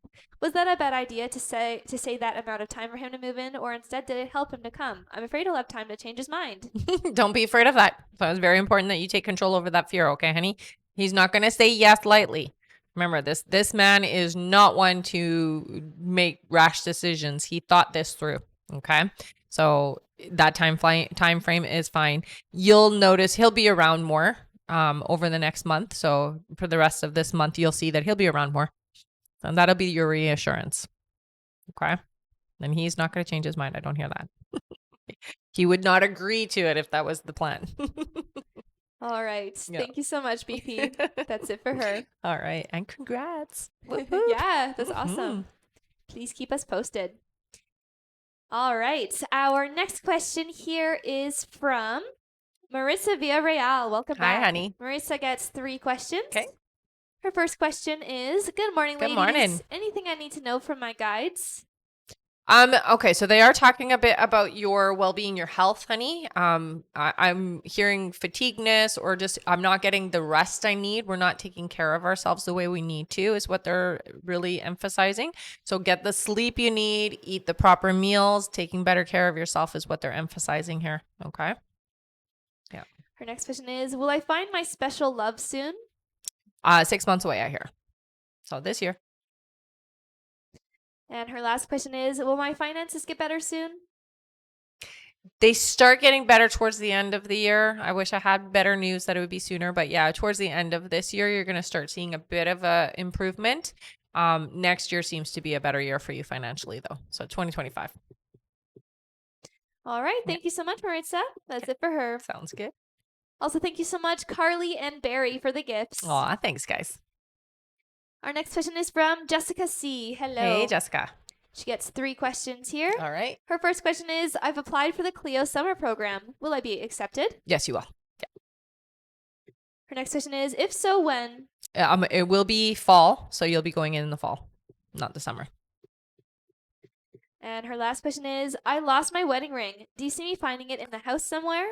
Was that a bad idea to say that amount of time for him to move in, or instead did it help him to come? I'm afraid he'll have time to change his mind. Don't be afraid of that. So it's very important that you take control over that fear, okay, honey? He's not gonna say yes lightly. Remember, this man is not one to make rash decisions. He thought this through. Okay. So that time frame is fine. You'll notice he'll be around more over the next month. So for the rest of this month, you'll see that he'll be around more. And that'll be your reassurance. Okay. And he's not going to change his mind. I don't hear that. He would not agree to it if that was the plan. All right. Yeah. Thank you so much, BP. That's it for her. All right. And congrats. Yeah, that's awesome. Please keep us posted. All right. Our next question here is from Marissa Villarreal. Welcome back. Hi, honey. Marissa gets 3 questions. Okay. Her first question is, good morning, Good ladies. morning. Anything I need to know from my guides? Okay, so they are talking a bit about your well-being, your health, honey. I'm hearing fatigueness, or just I'm not getting the rest I need. We're not taking care of ourselves the way we need to, is what they're really emphasizing. So get the sleep you need, eat the proper meals, taking better care of yourself is what they're emphasizing here. Okay. Yeah. Her next question is, will I find my special love soon? 6 months away, I hear. So this year. And her last question is, will my finances get better soon? They start getting better towards the end of the year. I wish I had better news that it would be sooner, but yeah, towards the end of this year, you're going to start seeing a bit of a improvement. Next year seems to be a better year for you financially, though. So 2025. All right. Thank you so much, Maritza. That's it for her. Sounds good. Also, thank you so much, Carly and Barry, for the gifts. Aw, thanks, guys. Our next question is from Jessica C. Hello. Hey, Jessica. She gets 3 questions here. All right. Her first question is, I've applied for the Clio summer program. Will I be accepted? Yes, you will. Her next question is, if so, when? It will be fall, so you'll be going in the fall, not the summer. And her last question is, I lost my wedding ring. Do you see me finding it in the house somewhere?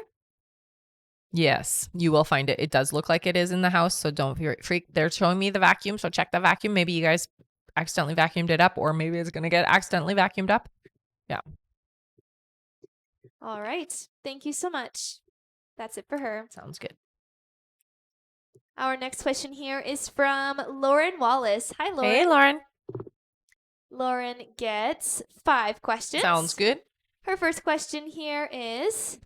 Yes, you will find it. It does look like it is in the house, so don't freak. They're showing me the vacuum, so check the vacuum. Maybe you guys accidentally vacuumed it up, or maybe it's going to get accidentally vacuumed up. Yeah. All right. Thank you so much. That's it for her. Sounds good. Our next question here is from Lauren Wallace. Hi, Lauren. Hey, Lauren. Lauren gets 5 questions. Sounds good. Her first question here is,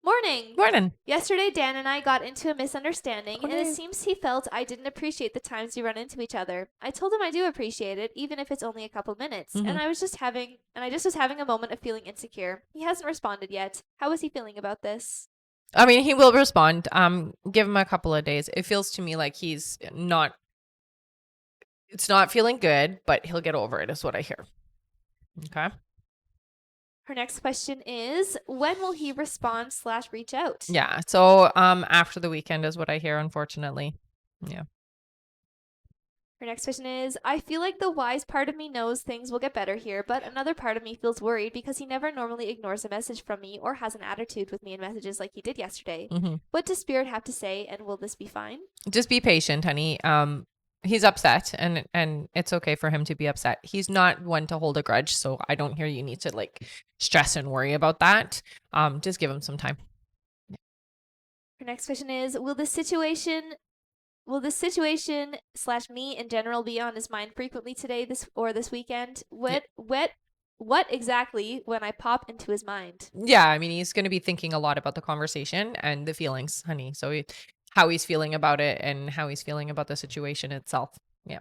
morning. Morning. Yesterday, Dan and I got into a misunderstanding, and Okay. it seems he felt I didn't appreciate the times we run into each other. I told him I do appreciate it, even if it's only a couple minutes, and I just was having a moment of feeling insecure. He hasn't responded yet. How is he feeling about this? I mean, he will respond. Give him a couple of days. It feels to me like it's not feeling good, but he'll get over it, is what I hear. Okay. Her next question is, when will he respond / reach out? Yeah. So after the weekend is what I hear, unfortunately. Yeah. Her next question is, I feel like the wise part of me knows things will get better here, but another part of me feels worried because he never normally ignores a message from me or has an attitude with me in messages like he did yesterday. What does Spirit have to say, and will this be fine? Just be patient, honey. He's upset, and it's okay for him to be upset. He's not one to hold a grudge, so I don't hear you need to like stress and worry about that. Just give him some time. Yeah. Her next question is, will this situation / me in general be on his mind frequently today, this weekend? What exactly when I pop into his mind? Yeah, I mean, he's going to be thinking a lot about the conversation and the feelings, honey. So how he's feeling about it and how he's feeling about the situation itself. Yeah.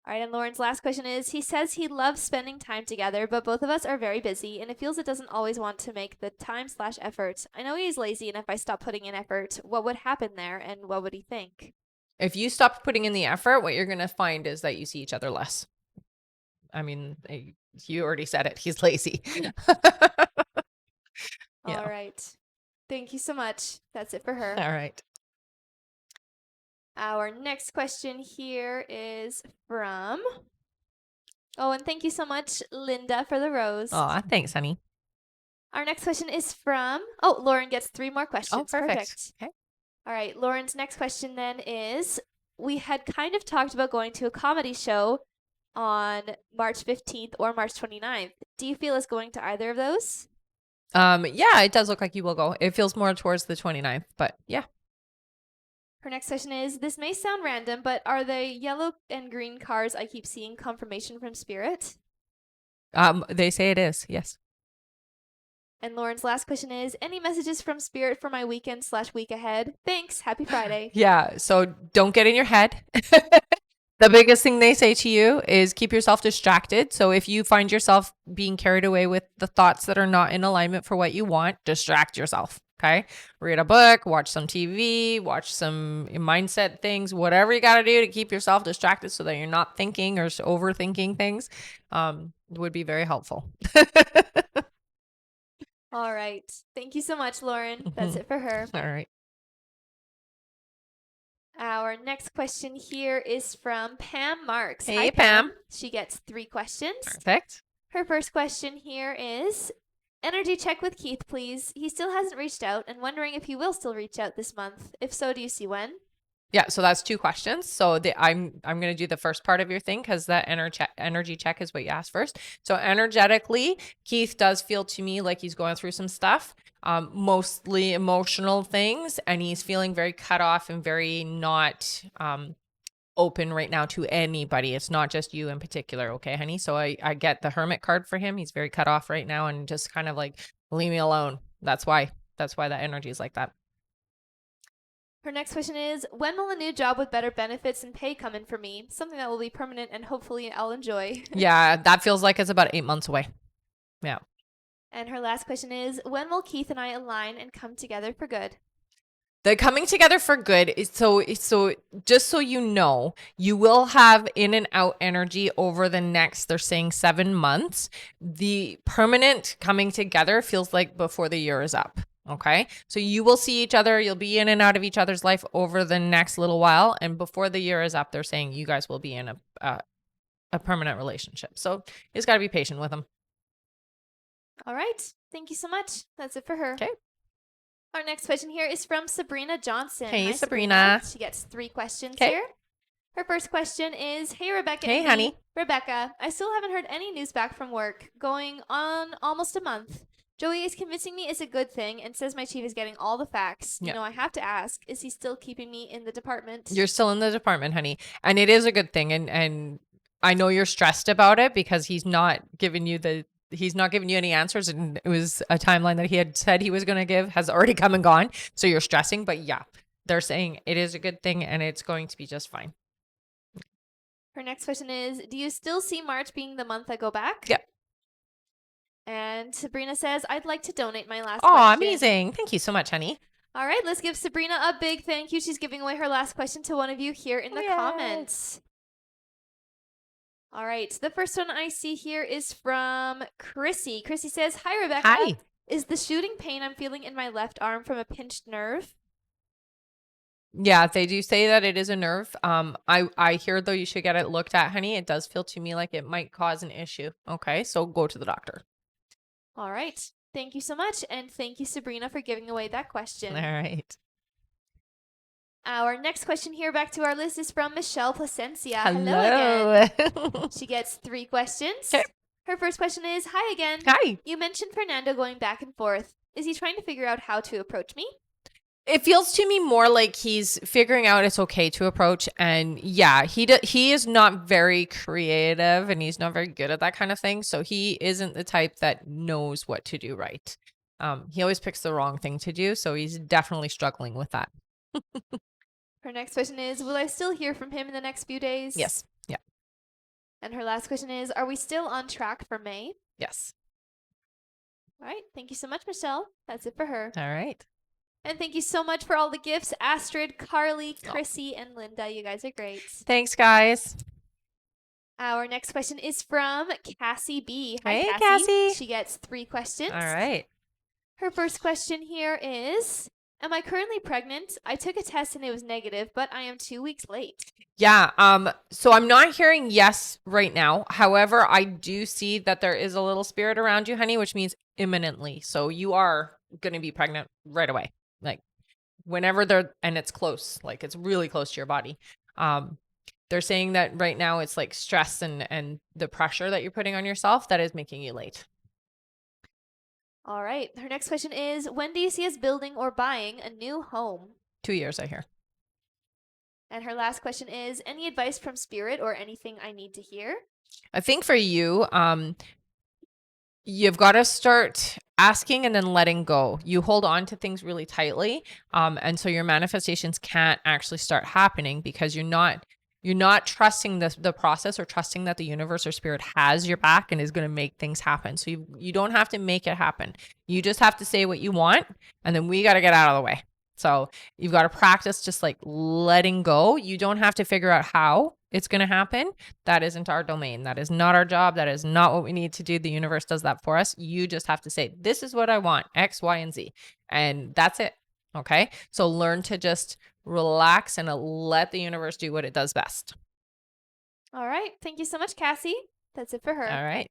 All right, and Lauren's last question is, he says he loves spending time together, but both of us are very busy, and it feels it doesn't always want to make the time / effort. I know he's lazy, and if I stop putting in effort, what would happen there, and what would he think? If you stop putting in the effort, what you're going to find is that you see each other less. I mean, you already said it. He's lazy. All right. Thank you so much. That's it for her. All right. Our next question here is from... Oh, and thank you so much, Linda, for the rose. Aw, thanks, honey. Our next question is from... Oh, Lauren gets 3 more questions. Oh, perfect. Okay. All right, Lauren's next question then is, we had kind of talked about going to a comedy show on March 15th or March 29th. Do you feel as going to either of those? Yeah, it does look like you will go. It feels more towards the 29th, but yeah. Her next question is, this may sound random, but are the yellow and green cars I keep seeing confirmation from Spirit? They say it is, yes. And Lauren's last question is, any messages from Spirit for my weekend / week ahead? Thanks. Happy Friday. Yeah, so don't get in your head. The biggest thing they say to you is keep yourself distracted. So if you find yourself being carried away with the thoughts that are not in alignment for what you want, distract yourself. Okay. Read a book, watch some TV, watch some mindset things, whatever you got to do to keep yourself distracted so that you're not thinking or overthinking things, would be very helpful. All right. Thank you so much, Lauren. That's it for her. All right. Our next question here is from Pam Marks. Hey, Hi, Pam. She gets 3 questions. Perfect. Her first question here is, energy check with Keith, please. He still hasn't reached out and wondering if he will still reach out this month. If so, do you see when? Yeah, so that's 2 questions. So I'm going to do the first part of your thing because that energy check is what you asked first. So energetically, Keith does feel to me like he's going through some stuff, mostly emotional things, and he's feeling very cut off and very not open right now to anybody. It's not just you in particular, okay, honey? So I get the hermit card for him. He's very cut off right now and just kind of like, leave me alone. That's why that energy is like that. Her next question is, when will a new job with better benefits and pay come in for me? Something that will be permanent and hopefully I'll enjoy. Yeah, that feels like it's about 8 months away. Yeah. And her last question is, when will Keith and I align and come together for good? The coming together for good is so just so you know, you will have in and out energy over the next, they're saying 7 months. The permanent coming together feels like before the year is up. Okay. So you will see each other. You'll be in and out of each other's life over the next little while. And before the year is up, they're saying you guys will be in a permanent relationship. So you just got to be patient with them. All right. Thank you so much. That's it for her. Okay. Our next question here is from Sabrina Johnson. Hey, Hi, Sabrina. She gets 3 questions Okay. here. Her first question is, hey, Rebecca. Hey, honey. Rebecca, I still haven't heard any news back from work, going on almost a month. Joey is convincing me it's a good thing and says my chief is getting all the facts. Yeah. You know, I have to ask, is he still keeping me in the department? You're still in the department, honey. And it is a good thing. And I know you're stressed about it because he's not giving you any answers. And it was a timeline that he had said he was going to give has already come and gone. So you're stressing. But yeah, they're saying it is a good thing and it's going to be just fine. Her next question is, do you still see March being the month I go back? Yep. And Sabrina says, I'd like to donate my last Oh, question. amazing. Thank you so much, honey. All right, let's give Sabrina a big thank you. She's giving away her last question to one of you here in the comments. All right, the first one I see here is from Chrissy. Chrissy says, hi, Rebecca. Hi. Is the shooting pain I'm feeling in my left arm from a pinched nerve? Yeah, they do say that it is a nerve. I hear though you should get it looked at, honey. It does feel to me like it might cause an issue. Okay, so go to the doctor. All right. Thank you so much. And thank you, Sabrina, for giving away that question. All right. Our next question here back to our list is from Michelle Placencia. Hello. Again. She gets 3 questions. Okay. Her first question is, hi again. Hi. You mentioned Fernando going back and forth. Is he trying to figure out how to approach me? It feels to me more like he's figuring out it's okay to approach. And yeah, he is not very creative and he's not very good at that kind of thing. So he isn't the type that knows what to do right. He always picks the wrong thing to do. So he's definitely struggling with that. Her next question is, will I still hear from him in the next few days? Yes. Yeah. And her last question is, are we still on track for May? Yes. All right. Thank you so much, Michelle. That's it for her. All right. And thank you so much for all the gifts, Astrid, Carly, Chrissy, and Linda. You guys are great. Thanks, guys. Our next question is from Cassie B. Hi, Hey, Cassie. Cassie. She gets 3 questions. All right. Her first question here is, am I currently pregnant? I took a test and it was negative, but I am 2 weeks late. Yeah. So I'm not hearing yes right now. However, I do see that there is a little spirit around you, honey, which means imminently. So you are going to be pregnant right away. Like whenever and it's close, like it's really close to your body. They're saying that right now it's like stress and the pressure that you're putting on yourself that is making you late. All right. Her next question is, when do you see us building or buying a new home? 2 years, I hear. And her last question is, any advice from Spirit or anything I need to hear? I think for you, you've got to start asking and then letting go. You hold on to things really tightly. And so your manifestations can't actually start happening because you're not trusting the process or trusting that the universe or spirit has your back and is going to make things happen. So you don't have to make it happen. You just have to say what you want, and then we got to get out of the way. So you've got to practice just like letting go. You don't have to figure out how it's going to happen. That isn't our domain. That is not our job. That is not what we need to do. The universe does that for us. You just have to say, this is what I want, X, Y, and Z. And that's it. Okay. So learn to just relax and let the universe do what it does best. All right. Thank you so much, Cassie. That's it for her. All right.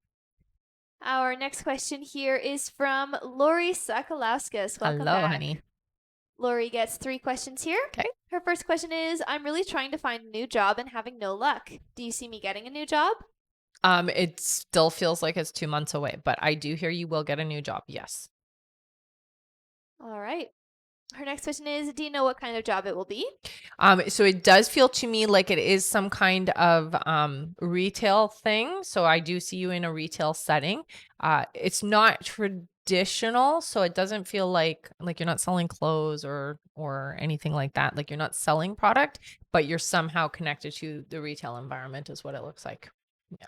Our next question here is from Lori Sakalauskas. Welcome Hello, back. honey. Lori gets 3 questions here. Okay. Her first question is, I'm really trying to find a new job and having no luck. Do you see me getting a new job? It still feels like it's 2 months away, but I do hear you will get a new job. Yes. All right. Her next question is, do you know what kind of job it will be? So it does feel to me like it is some kind of retail thing. So I do see you in a retail setting. It's not traditional, so it doesn't feel like you're not selling clothes or anything like that. Like you're not selling product, but you're somehow connected to the retail environment is what it looks like. Yeah.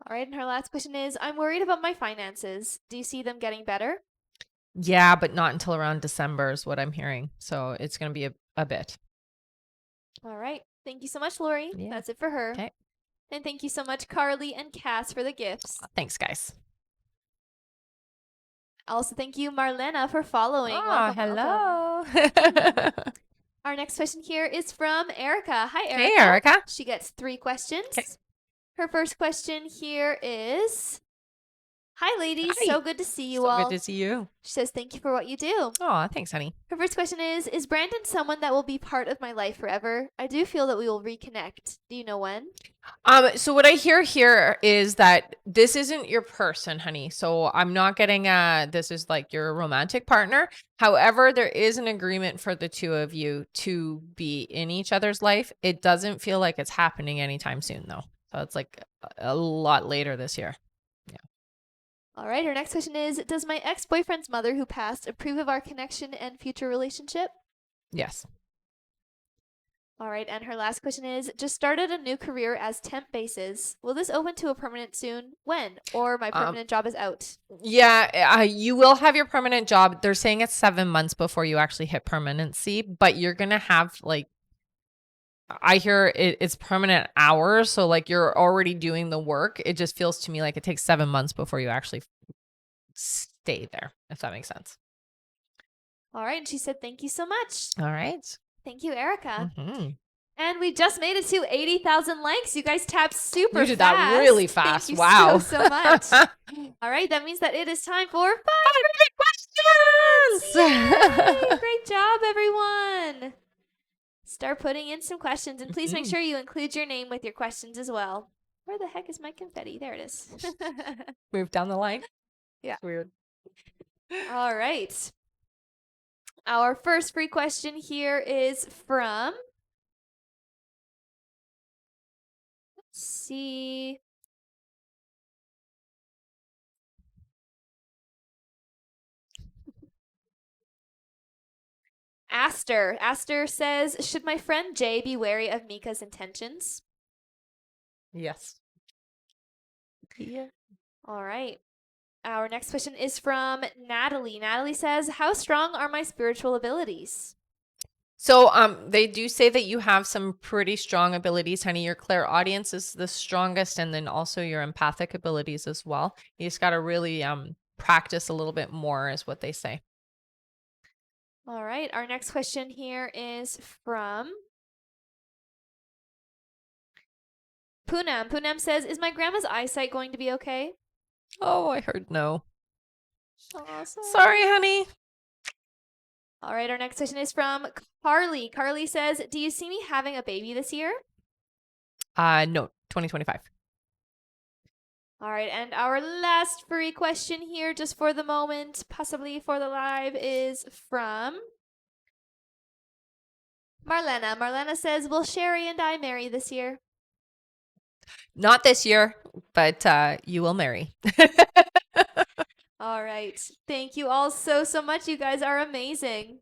All right. And her last question is, I'm worried about my finances. Do you see them getting better? Yeah, but not until around December is what I'm hearing. So it's going to be a bit. All right. Thank you so much, Lori. Yeah. That's it for her. Okay. And thank you so much, Carly and Cass, for the gifts. Thanks, guys. Also, thank you, Marlena, for following. Oh, welcome, hello. welcome. Our next question here is from Erica. Hi, Erica. Hey, Erica. She gets 3 questions. Okay. Her first question here is, hi, ladies. Hi. So good to see you So all. good to see you. She says, thank you for what you do. Oh, thanks, honey. Her first question is Brandon someone that will be part of my life forever? I do feel that we will reconnect. Do you know when? So what I hear here is that this isn't your person, honey. So I'm not getting this is like your romantic partner. However, there is an agreement for the two of you to be in each other's life. It doesn't feel like it's happening anytime soon, though. So it's like a lot later this year. Yeah. All right. Her next question is, does my ex-boyfriend's mother who passed approve of our connection and future relationship? Yes. All right. And her last question is, just started a new career as temp basis. Will this open to a permanent soon? When? Or my permanent job is out? Yeah, you will have your permanent job. They're saying it's 7 months before you actually hit permanency, but you're going to have like, I hear it's permanent hours. So like you're already doing the work. It just feels to me like it takes 7 months before you actually stay there, if that makes sense. All right. And she said, thank you so much. All right. Thank you, Erica. Mm-hmm. And we just made it to 80,000 likes. You guys tapped super fast. You did that really fast. Thank you wow. so much. All right. That means that it is time for 5 questions. Yay! Great job, everyone. Start putting in some questions, and please make sure you include your name with your questions as well. Where the heck is my confetti? There it is. Move down the line. Yeah. It's weird. All right. Our first free question here is from, let's see, Aster. Aster says, should my friend Jay be wary of Mika's intentions? Yes. Yeah. All right. Our next question is from Natalie. Natalie says, how strong are my spiritual abilities? So they do say that you have some pretty strong abilities, honey. Your clairaudience is the strongest, and then also your empathic abilities as well. You just got to really practice a little bit more, is what they say. All right. Our next question here is from Poonam. Poonam says, is my grandma's eyesight going to be okay? Oh, I heard no. Awesome. Sorry, honey. All right. Our next question is from Carly. Carly says, do you see me having a baby this year? No, 2025. All right. And our last free question here, just for the moment, possibly for the live, is from Marlena. Marlena says, will Sherry and I marry this year? Not this year, but you will marry. All right. Thank you all so much. You guys are amazing.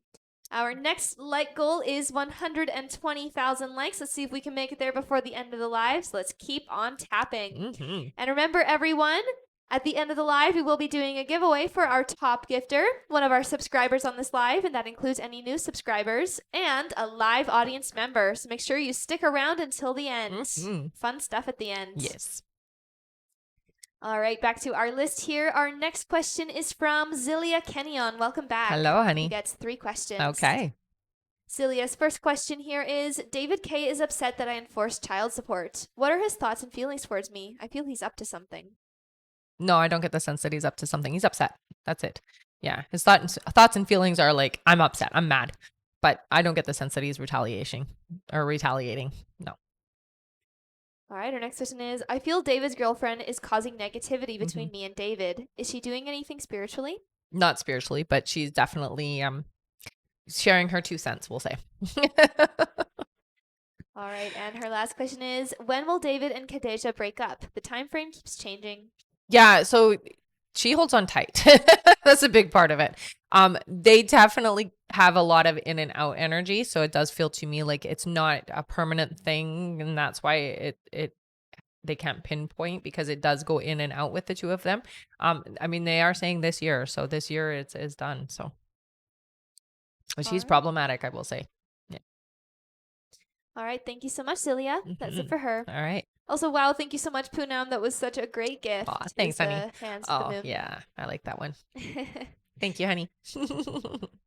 Our next like goal is 120,000 likes. Let's see if we can make it there before the end of the live. So let's keep on tapping. Mm-hmm. And remember, everyone, at the end of the live, we will be doing a giveaway for our top gifter, one of our subscribers on this live, and that includes any new subscribers, and a live audience member. So make sure you stick around until the end. Mm-hmm. Fun stuff at the end. Yes. All right, back to our list here. Our next question is from Zilia Kenyon. Welcome back. Hello, honey. He gets 3 questions. Okay. Zilia's first question here is, David K is upset that I enforced child support. What are his thoughts and feelings towards me? I feel he's up to something. No, I don't get the sense that he's up to something. He's upset. That's it. Yeah. His thoughts and feelings are like, I'm upset. I'm mad. But I don't get the sense that he's retaliating. No. All right, our next question is, I feel David's girlfriend is causing negativity between Mm-hmm. me and David. Is she doing anything spiritually? Not spiritually, but she's definitely sharing her 2 cents, we'll say. All right, and her last question is, when will David and Khadijah break up? The time frame keeps changing. Yeah, so she holds on tight. That's a big part of it. They definitely have a lot of in and out energy, so it does feel to me like it's not a permanent thing, and that's why they can't pinpoint, because it does go in and out with the 2 of them. I mean, they are saying this year, so this year it's done. So, but she's problematic, I will say. Yeah. All right, thank you so much, Zilia. That's it for her. All right. Also, wow, thank you so much, Poonam. That was such a great gift. Aw, thanks, honey. Hands to the Oh, moon. yeah, I like that one. Thank you, honey.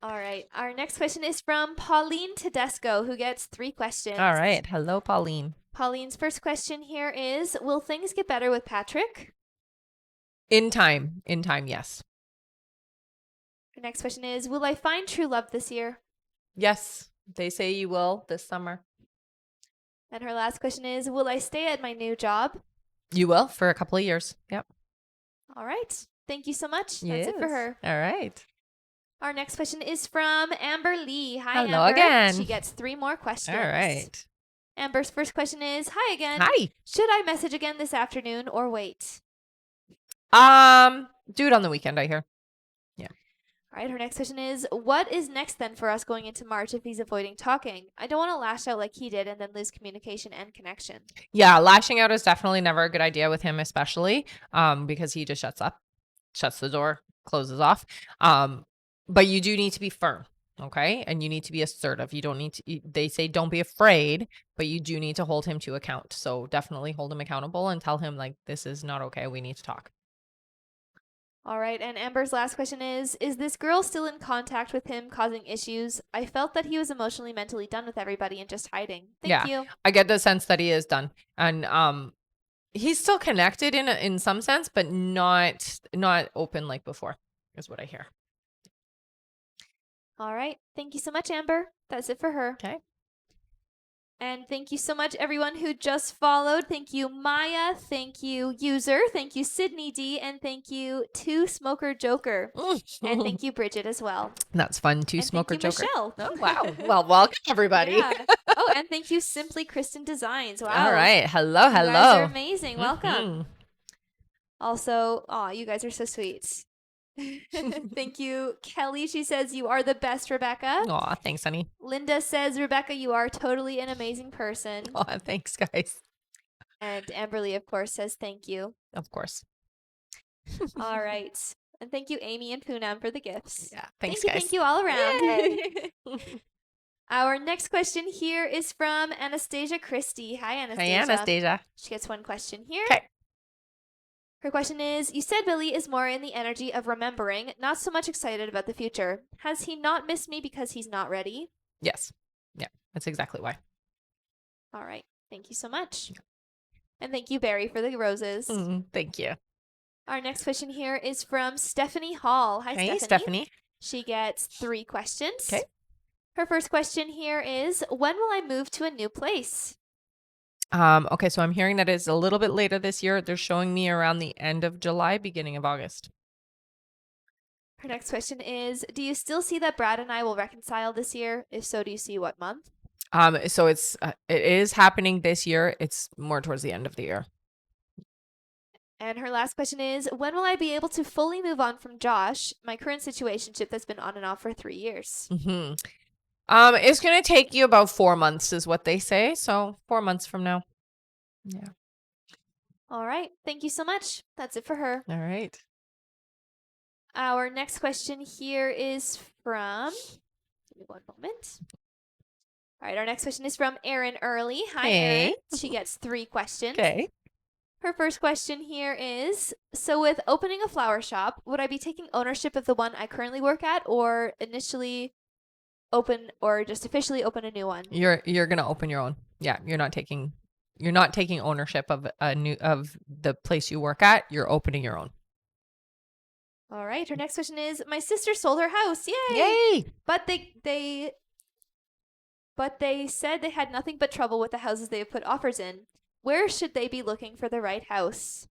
All right, our next question is from Pauline Tedesco, who gets 3 questions. All right. Hello, Pauline. Pauline's first question here is, will things get better with Patrick? In time, yes. Her next question is, will I find true love this year? Yes, they say you will this summer. And her last question is, will I stay at my new job? You will for a couple of years. Yep. All right. Thank you so much. That's it for her. All right. Our next question is from Amber Lee. Hi, Hello Amber. again. She gets 3 more questions. All right. Amber's first question is, hi again. Hi. Should I message again this afternoon or wait? Do it on the weekend, I hear. All right, her next question is, what is next then for us going into March if he's avoiding talking? I don't want to lash out like he did and then lose communication and connection. Yeah, lashing out is definitely never a good idea with him, especially because he just shuts the door, closes off. But you do need to be firm, okay? And you need to be assertive. You don't need to, they say don't be afraid, but you do need to hold him to account. So definitely hold him accountable and tell him, like, this is not okay. We need to talk. All right, and Amber's last question is this girl still in contact with him, causing issues? I felt that he was emotionally, mentally done with everybody and just hiding. Thank you. I get the sense that he is done. And he's still connected in some sense, but not open like before, is what I hear. All right. Thank you so much, Amber. That's it for her. Okay. And thank you so much, everyone who just followed. Thank you, Maya. Thank you, User. Thank you, Sydney D. And thank you, Two Smoker Joker. And thank you, Bridget, as well. That's fun. Two And Smoker thank you, Joker. Michelle. Oh, wow. Well, welcome, everybody. Yeah. Oh, and thank you, Simply Kristen Designs. Wow. All right. Hello, You hello. guys are amazing. Welcome. Mhm. Also, you guys are so sweet. Thank you, Kelly. She says, you are the best, Rebecca. Aw, thanks, honey. Linda says, Rebecca, you are totally an amazing person. Aw, thanks, guys. And Amberly, of course, says thank you. Of course. All right. And thank you, Amy and Poonam, for the gifts. Yeah, thanks, Thank you, guys. thank you all around. Yay. Our next question here is from Anastasia Christie. Hi, Anastasia. Hi, Anastasia. She gets one question here. Okay. Her question is, you said Billy is more in the energy of remembering, not so much excited about the future. Has he not missed me because he's not ready? Yes. Yeah, that's exactly why. All right. Thank you so much. And thank you, Barry, for the roses. Thank you. Our next question here is from Stephanie Hall. Hi, Hey, Stephanie. She gets 3 questions. Okay. Her first question here is, when will I move to a new place? Okay, so I'm hearing that it's a little bit later this year. They're showing me around the end of July, beginning of August. Her next question is, do you still see that Brad and I will reconcile this year? If so, do you see what month? So it is happening this year. It's more towards the end of the year. And her last question is, when will I be able to fully move on from Josh, my current situationship that's been on and off for 3 years? Mm-hmm. It's going to take you about 4 months is what they say. So 4 months from now. Yeah. All right. Thank you so much. That's it for her. All right. Our next question here is from, give me one moment. All right. Our next question is from Erin Early. Hi, Hey. Erin. She gets 3 questions. Okay. Her first question here is, so with opening a flower shop, would I be taking ownership of the one I currently work at, or initially open, or just officially open a new one? You're going to open your own. Yeah, you're not taking ownership of the place you work at. You're opening your own. All right. Her next question is, my sister sold her house. Yay! Yay! But they said they had nothing but trouble with the houses they have put offers in. Where should they be looking for the right house?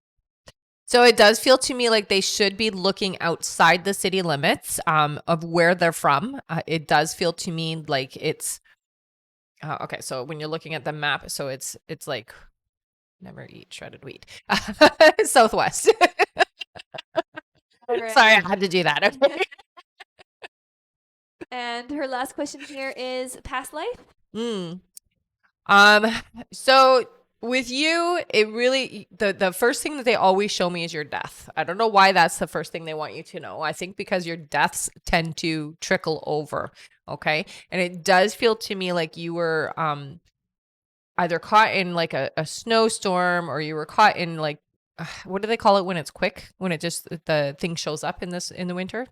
So it does feel to me like they should be looking outside the city limits of where they're from. It does feel to me like it's okay. So when you're looking at the map, so it's like never eat shredded wheat, Southwest. All right. Sorry, I had to do that. Okay. And her last question here is past life. So with you, it really the first thing that they always show me is your death. I don't know why that's the first thing they want you to know. I think because your deaths tend to trickle over. Okay. And it does feel to me like you were either caught in like a snowstorm, or you were caught in like what do they call it when it's quick? When it just the thing shows up in the winter?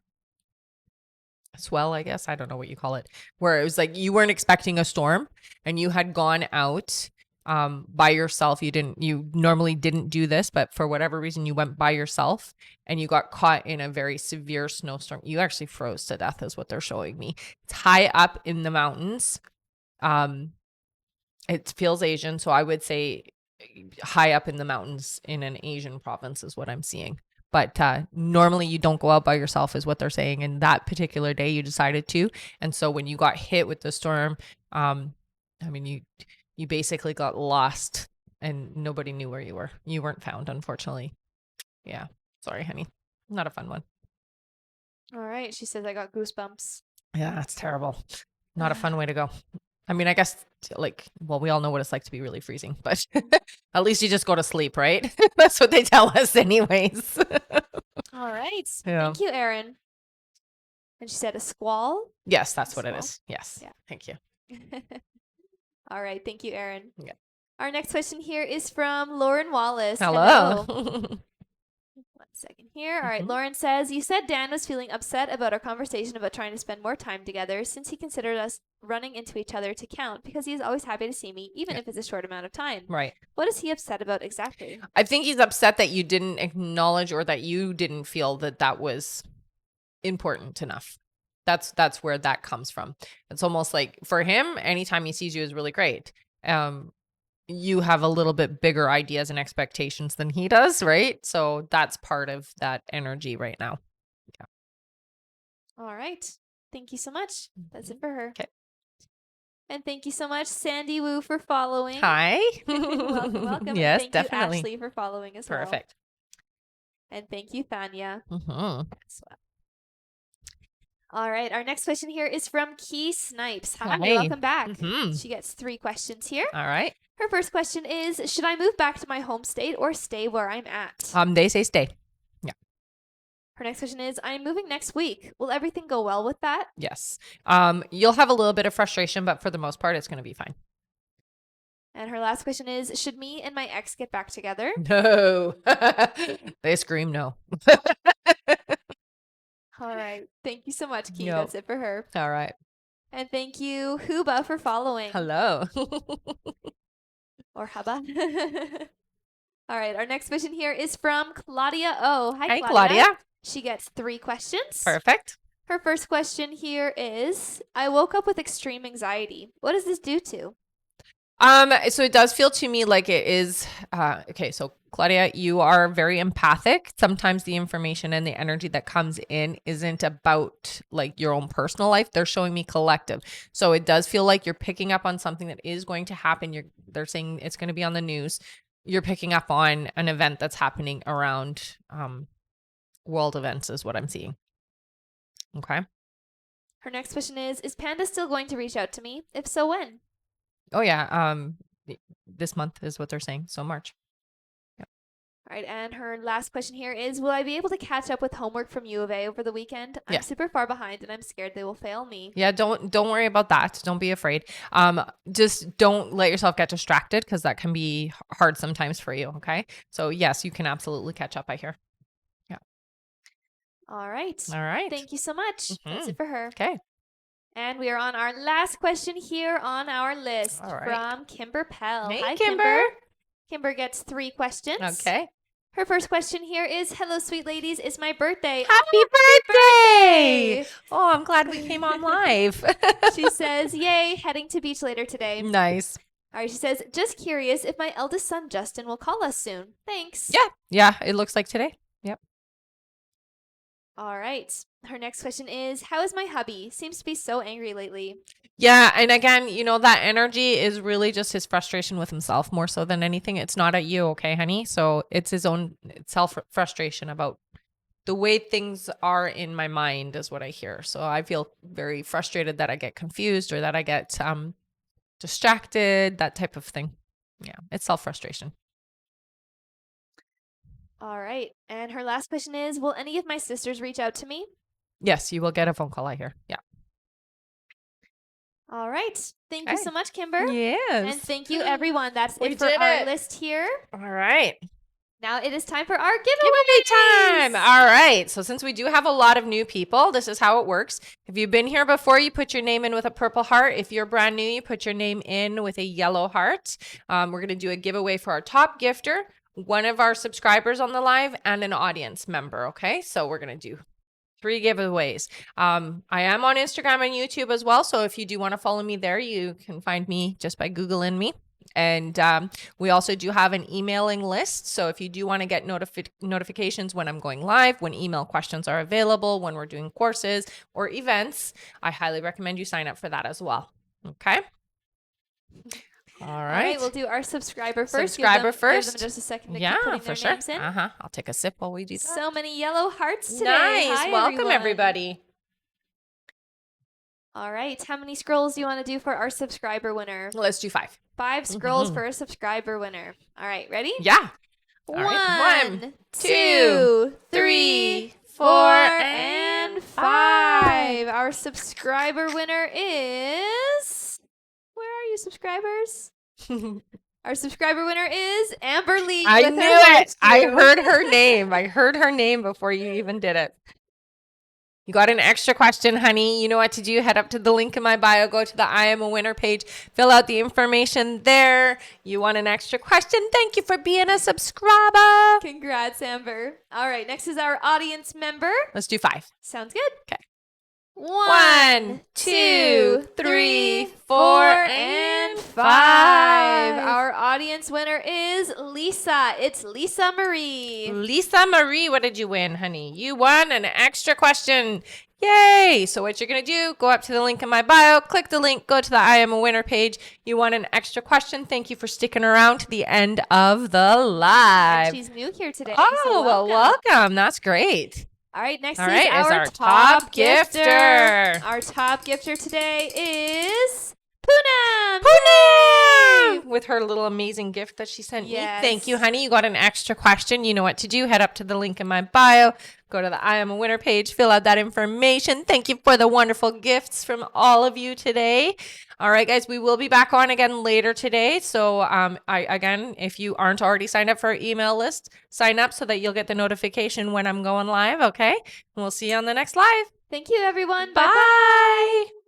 Swell, I guess. I don't know what you call it. Where it was like you weren't expecting a storm and you had gone out by yourself. You normally didn't do this, but for whatever reason you went by yourself and you got caught in a very severe snowstorm. You actually froze to death is what they're showing me. It's high up in the mountains. It feels Asian, so I would say high up in the mountains in an Asian province is what I'm seeing. But normally you don't go out by yourself is what they're saying. And that particular day you decided to. And so when you got hit with the storm, I mean, you basically got lost and nobody knew where you were. You weren't found, unfortunately. Yeah. Sorry, honey. Not a fun one. All right. She says I got goosebumps. Yeah, that's terrible. Not a fun way to go. I mean, I guess we all know what it's like to be really freezing, but at least you just go to sleep, right? That's what they tell us anyways. All right. Yeah. Thank you, Erin. And she said a squall. Yes, that's what it is. Yes. Yeah. Thank you. All right. Thank you, Erin. Yeah. Our next question here is from Lauren Wallace. Hello. 1 second here. All right. Lauren says, you said Dan was feeling upset about our conversation about trying to spend more time together since he considered us running into each other to count because he is always happy to see me, even if it's a short amount of time. Right. What is he upset about exactly? I think he's upset that you didn't acknowledge or that you didn't feel that was important enough. That's where that comes from. It's almost like for him, anytime he sees you is really great. you have a little bit bigger ideas and expectations than he does, right? So that's part of that energy right now. All right. Thank you so much. That's it for her. Okay. And thank you so much, Sandy Wu, for following. Hi. Welcome, welcome. Yes, and thank definitely. you, Ashley, for following as well. Perfect. And thank you, Thanya. Mm-hmm. as well. All right. Our next question here is from Key Snipes. Hi, Hi. welcome back. Mhm. She gets 3 questions here. All right. Her first question is, should I move back to my home state or stay where I'm at? They say stay. Her next question is, I'm moving next week. Will everything go well with that? Yes. You'll have a little bit of frustration, but for the most part, it's going to be fine. And her last question is, should me and my ex get back together? No. They scream no. All right. Thank you so much, Key. Yep. That's it for her. All right. And thank you, Huba, for following. Hello. Or Haba. All right. Our next question here is from Claudia O. Hi, Hi, Claudia. She gets 3 questions. Perfect. Her first question here is, I woke up with extreme anxiety. What does this due to? So it does feel to me like it is, okay. So Claudia, you are very empathic. Sometimes the information and the energy that comes in isn't about like your own personal life. They're showing me collective. So it does feel like you're picking up on something that is going to happen. They're saying it's going to be on the news. You're picking up on an event that's happening around, world events is what I'm seeing. Okay. Her next question is Panda still going to reach out to me? If so, when? Oh yeah. This month is what they're saying. So March. All right. And her last question here is, will I be able to catch up with homework from U of A over the weekend? Yeah. I'm super far behind and I'm scared they will fail me. Yeah, don't worry about that. Don't be afraid. Just don't let yourself get distracted because that can be hard sometimes for you. Okay. So yes, you can absolutely catch up, I hear. All right. All right. Thank you so much. That's it for her. Okay. And we are on our last question here on our list All right. from Kimber Pell. Hey, Hi, Kimber. Kimber gets 3 questions. Okay. Her first question here is, hello, sweet ladies. It's my birthday. Happy birthday! Oh, I'm glad we came on live. She says, yay, heading to beach later today. Nice. All right, she says, just curious if my eldest son, Justin, will call us soon. Thanks. Yeah. Yeah. It looks like today. Yep. All right. Her next question is, how is my hubby? Seems to be so angry lately. Yeah. And again, that energy is really just his frustration with himself more so than anything. It's not at you. Okay, honey? So it's his own self frustration about the way things are in my mind is what I hear. So I feel very frustrated that I get confused or that I get distracted, that type of thing. Yeah. It's self-frustration. All right. And her last question is, will any of my sisters reach out to me? Yes, you will get a phone call, I hear. Yeah. All right. Thank you so much, Kimber. Yes. And thank you, everyone. That's We it for did our it. list here. All right. Now it is time for our giveaway Giveaway time. All right. So since we do have a lot of new people, this is how it works. If you've been here before, you put your name in with a purple heart. If you're brand new, you put your name in with a yellow heart. We're going to do a giveaway for our top gifter, one of our subscribers on the live, and an audience member. Okay. So we're going to do 3 giveaways. I am on Instagram and YouTube as well. So if you do want to follow me there, you can find me just by Googling me. And we also do have an emailing list. So if you do want to get notifications when I'm going live, when email questions are available, when we're doing courses or events, I highly recommend you sign up for that as well. Okay. All right. We'll do our subscriber first. Subscriber Give first. them just a second to Yeah, keep putting for their sure. names in. I'll take a sip while we do that. So many yellow hearts today. Nice. Hi, Welcome, everyone. everybody. All right. How many scrolls do you want to do for our subscriber winner? Let's do 5. 5 scrolls for a subscriber winner. All right. Ready? Yeah. All 1, right. 1, 2, 3, 4, and 5. Our subscriber winner is... Where are you, subscribers? Our subscriber winner is Amber Lee. I with knew her heart it. I too. heard her name. I heard her name before you even did it. You got an extra question, honey. You know what to do. Head up to the link in my bio. Go to the I Am a Winner page. Fill out the information there. You want an extra question? Thank you for being a subscriber. Congrats, Amber. All right. Next is our audience member. Let's do 5. Sounds good. Okay. 1, 2, 3, 4, and 5. Our audience winner is Lisa. It's Lisa Marie. Lisa Marie, what did you win, honey? You won an extra question. Yay! So what you're going to do, go up to the link in my bio, click the link, go to the I Am a Winner page. You won an extra question. Thank you for sticking around to the end of the live. And she's new here today. Oh, so well, welcome. That's great. All right, next All is right, our is our top gifter. gifter. Our top gifter today is Poonam. Poonam! With her little amazing gift that she sent Yes. me. Thank you, honey. You got an extra question. You know what to do. Head up to the link in my bio. Go to the I Am a Winner page. Fill out that information. Thank you for the wonderful gifts from all of you today. All right, guys, we will be back on again later today. So, again, if you aren't already signed up for our email list, sign up so that you'll get the notification when I'm going live, okay? And we'll see you on the next live. Thank you, everyone. Bye. Bye-bye.